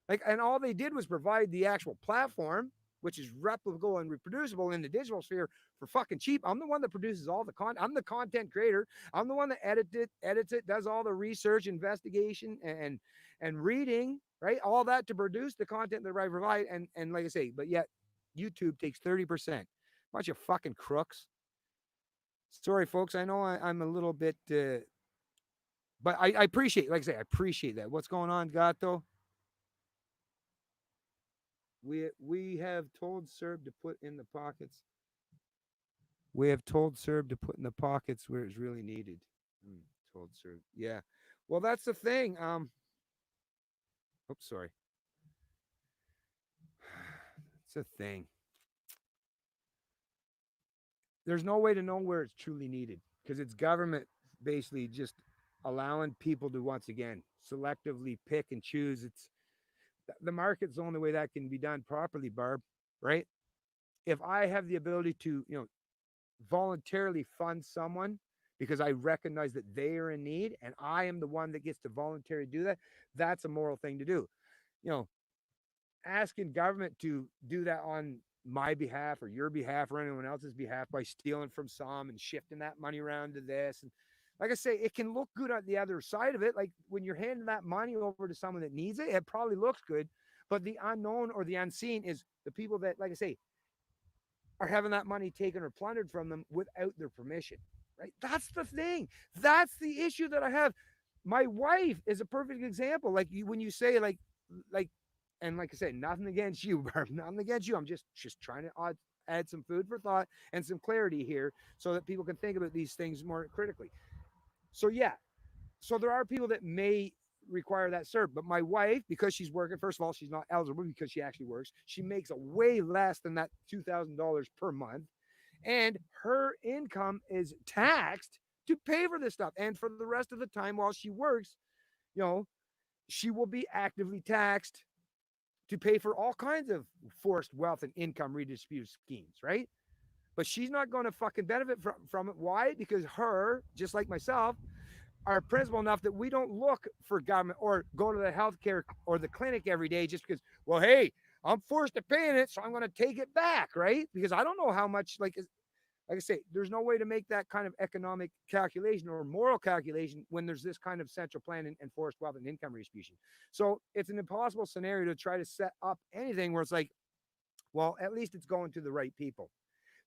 Like, and all they did was provide the actual platform, which is replicable and reproducible in the digital sphere for fucking cheap. I'm the one that produces all the content. I'm the content creator. I'm the one that edits it, does all the research, investigation, and reading, right? All that to produce the content that I provide. And like I say, but yet YouTube takes 30%. Bunch of fucking crooks. Sorry, folks. I know I'm a little bit, but I appreciate, like I say, I appreciate that. What's going on, Gato? We have told Serb to put in the pockets. We have told Serb to put in the pockets where it's really needed. Told Serb. Yeah. Well, that's the thing. Oops, sorry. It's a thing. There's no way to know where it's truly needed because it's government basically just allowing people to once again selectively pick and choose. It's the market's the only way that can be done properly, Barb, right? If I have the ability to, voluntarily fund someone because I recognize that they are in need and I am the one that gets to voluntarily do that, that's a moral thing to do. You know, asking government to do that on my behalf or your behalf or anyone else's behalf by stealing from some and shifting that money around to this. And like I say, it can look good on the other side of it. Like when you're handing that money over to someone that needs it, it probably looks good. But the unknown or the unseen is the people that, like I say, are having that money taken or plundered from them without their permission, right? That's the thing. That's the issue that I have. My wife is a perfect example. Like when you say like, and like I said, nothing against you, Barb, nothing against you. I'm just trying to add some food for thought and some clarity here so that people can think about these things more critically. So yeah, so there are people that may require that cert. But my wife, because she's working, first of all, she's not eligible because she actually works. She makes a way less than that $2,000 per month. And her income is taxed to pay for this stuff. And for the rest of the time while she works, you know, she will be actively taxed to pay for all kinds of forced wealth and income redistribution schemes, right? But she's not going to fucking benefit from it. Why? Because her, just like myself, are principled enough that we don't look for government or go to the healthcare or the clinic every day just because, well, hey, I'm forced to pay in it, so I'm going to take it back, right? Because I don't know how much, like I say, there's no way to make that kind of economic calculation or moral calculation when there's this kind of central plan and forced wealth and income redistribution. So it's an impossible scenario to try to set up anything where it's like, well, at least it's going to the right people,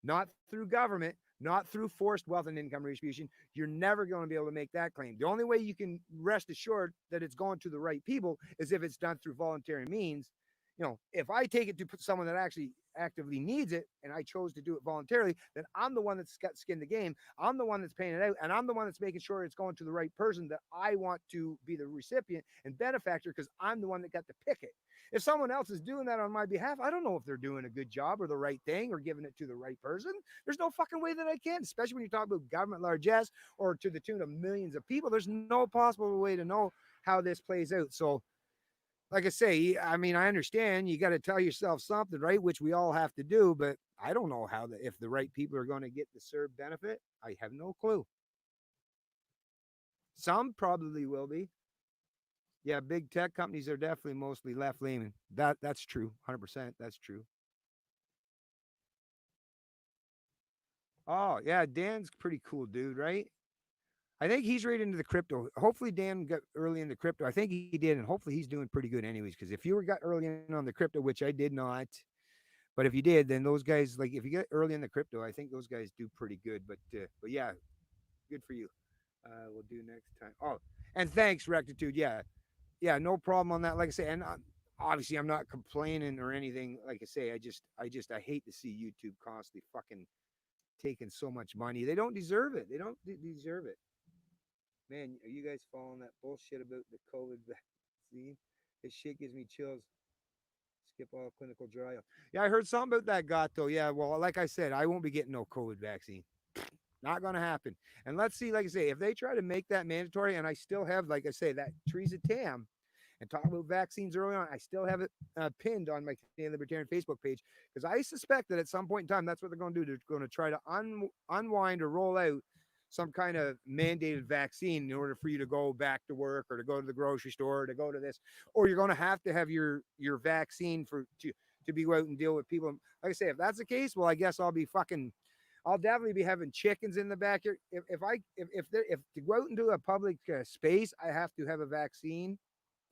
not through government, not through forced wealth and income redistribution. You're never going to be able to make that claim. The only way you can rest assured that it's going to the right people is if it's done through voluntary means. You know, if I take it to someone that actually actively needs it and I chose to do it voluntarily, then I'm the one that's got skin in the game. I'm the one that's paying it out, and I'm the one that's making sure it's going to the right person that I want to be the recipient and benefactor because I'm the one that got to pick it. If someone else is doing that on my behalf, I don't know if they're doing a good job or the right thing or giving it to the right person. There's no fucking way that I can, especially when you talk about government largesse or to the tune of millions of people. There's no possible way to know how this plays out. So, like I say, I mean, I understand you got to tell yourself something, right? Which we all have to do, but I don't know how if the right people are going to get the CERB benefit. I have no clue. Some probably will be. Yeah, big tech companies are definitely mostly left leaning. That's true, 100%. That's true. Oh yeah, Dan's pretty cool dude, right? I think he's right into the crypto. Hopefully, Dan got early into crypto. I think he did, and hopefully he's doing pretty good, anyways. Because if you were got early in on the crypto, which I did not, but if you did, then those guys, like if you get early in the crypto, I think those guys do pretty good. But yeah, good for you. We'll do next time. Oh, and thanks, Rectitude. Yeah, yeah, no problem on that. Like I say, and obviously I'm not complaining or anything. Like I say, I hate to see YouTube constantly fucking taking so much money. They don't deserve it. They don't deserve it. Man, are you guys following that bullshit about the COVID vaccine? This shit gives me chills. Skip all clinical trial. Yeah, I heard something about that, Gato. Yeah, well, like I said, I won't be getting no COVID vaccine. Not going to happen. And let's see, like I say, if they try to make that mandatory, and I still have, like I say, that Teresa Tam and talk about vaccines early on, I still have it pinned on my Canadian Libertarian Facebook page because I suspect that at some point in time, that's what they're going to do. They're going to try to unwind or roll out some kind of mandated vaccine in order for you to go back to work or to go to the grocery store or to go to this, or you're going to have your vaccine to be out and deal with people. Like I say, if that's the case, well, I guess I'll definitely be having chickens in the backyard. If to go out into a public space, I have to have a vaccine.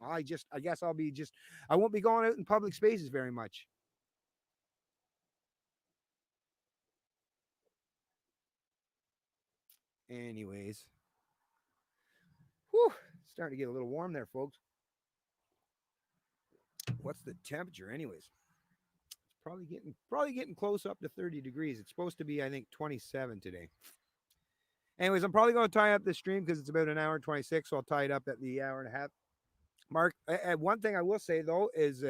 I guess I won't be going out in public spaces very much. Anyways, whew, starting to get a little warm there, folks. What's the temperature, anyways? It's probably getting close up to 30 degrees. It's supposed to be, I think, 27 today. Anyways, I'm probably going to tie up the stream because it's about an hour and 26, so I'll tie it up at the hour and a half mark. One thing I will say though is,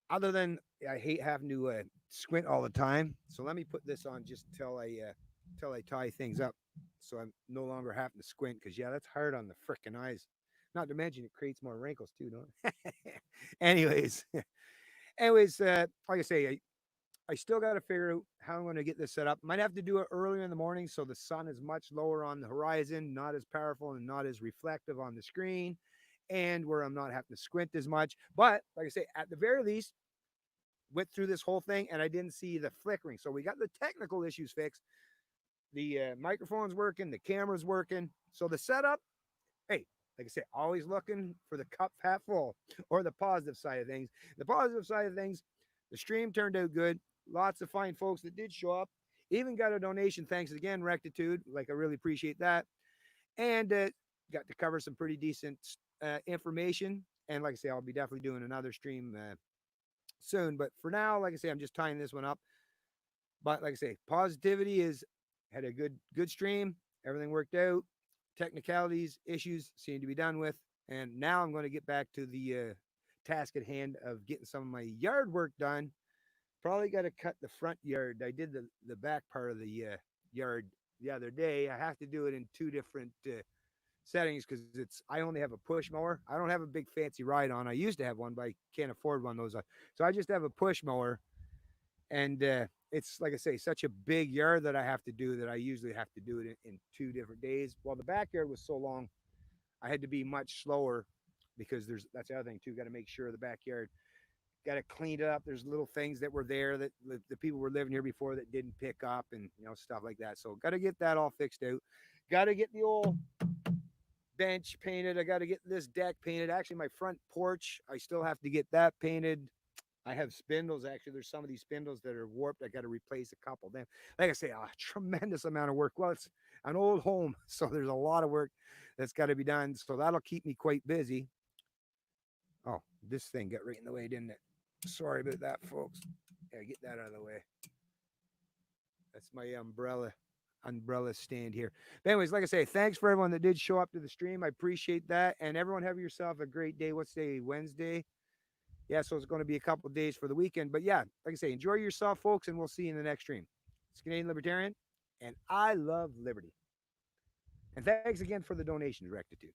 other than I hate having to squint all the time, so let me put this on just till I tie things up, so I'm no longer having to squint because yeah, that's hard on the freaking eyes. Not to mention it creates more wrinkles too, don't it? anyways, like I say, I still got to figure out how I'm going to get this set up. Might have to do it earlier in the morning so the sun is much lower on the horizon, not as powerful and not as reflective on the screen, and where I'm not having to squint as much. But like I say, at the very least, went through this whole thing and I didn't see the flickering. So we got the technical issues fixed. The microphone's working, the camera's working. So the setup, hey, like I say, always looking for the cup half full or the positive side of things. The positive side of things, the stream turned out good. Lots of fine folks that did show up. Even got a donation. Thanks again, Rectitude. Like, I really appreciate that. And got to cover some pretty decent information. And like I say, I'll be definitely doing another stream soon. But for now, like I say, I'm just tying this one up. But like I say, positivity is had a good stream. Everything worked out. Technicalities, issues seem to be done with. And now I'm going to get back to the task at hand of getting some of my yard work done. Probably got to cut the front yard. I did the back part of the yard the other day. I have to do it in two different settings because I only have a push mower. I don't have a big fancy ride on. I used to have one, but I can't afford one of those. So I just have a push mower, and it's like I say, such a big yard that I have to do that I usually have to do it in 2 different days. Well, the backyard was so long, I had to be much slower because that's the other thing too. Got to make sure the backyard got to clean it up. There's little things that were there that the people were living here before that didn't pick up, and stuff like that. So got to get that all fixed out. Got to get the old bench painted. I got to get this deck painted. Actually, my front porch, I still have to get that painted. I have spindles. Actually, there's some of these spindles that are warped. I got to replace a couple of them. Like I say, a tremendous amount of work. Well, it's an old home, so there's a lot of work that's got to be done. So that'll keep me quite busy. Oh, this thing got right in the way, didn't it? Sorry about that, folks. Yeah, get that out of the way. That's my umbrella stand here. But anyways, like I say, thanks for everyone that did show up to the stream. I appreciate that. And everyone have yourself a great day. What's today? Wednesday? Yeah, so it's going to be a couple of days for the weekend. But yeah, like I say, enjoy yourself, folks, and we'll see you in the next stream. It's Canadian Libertarian, and I love liberty. And thanks again for the donation, Rectitude.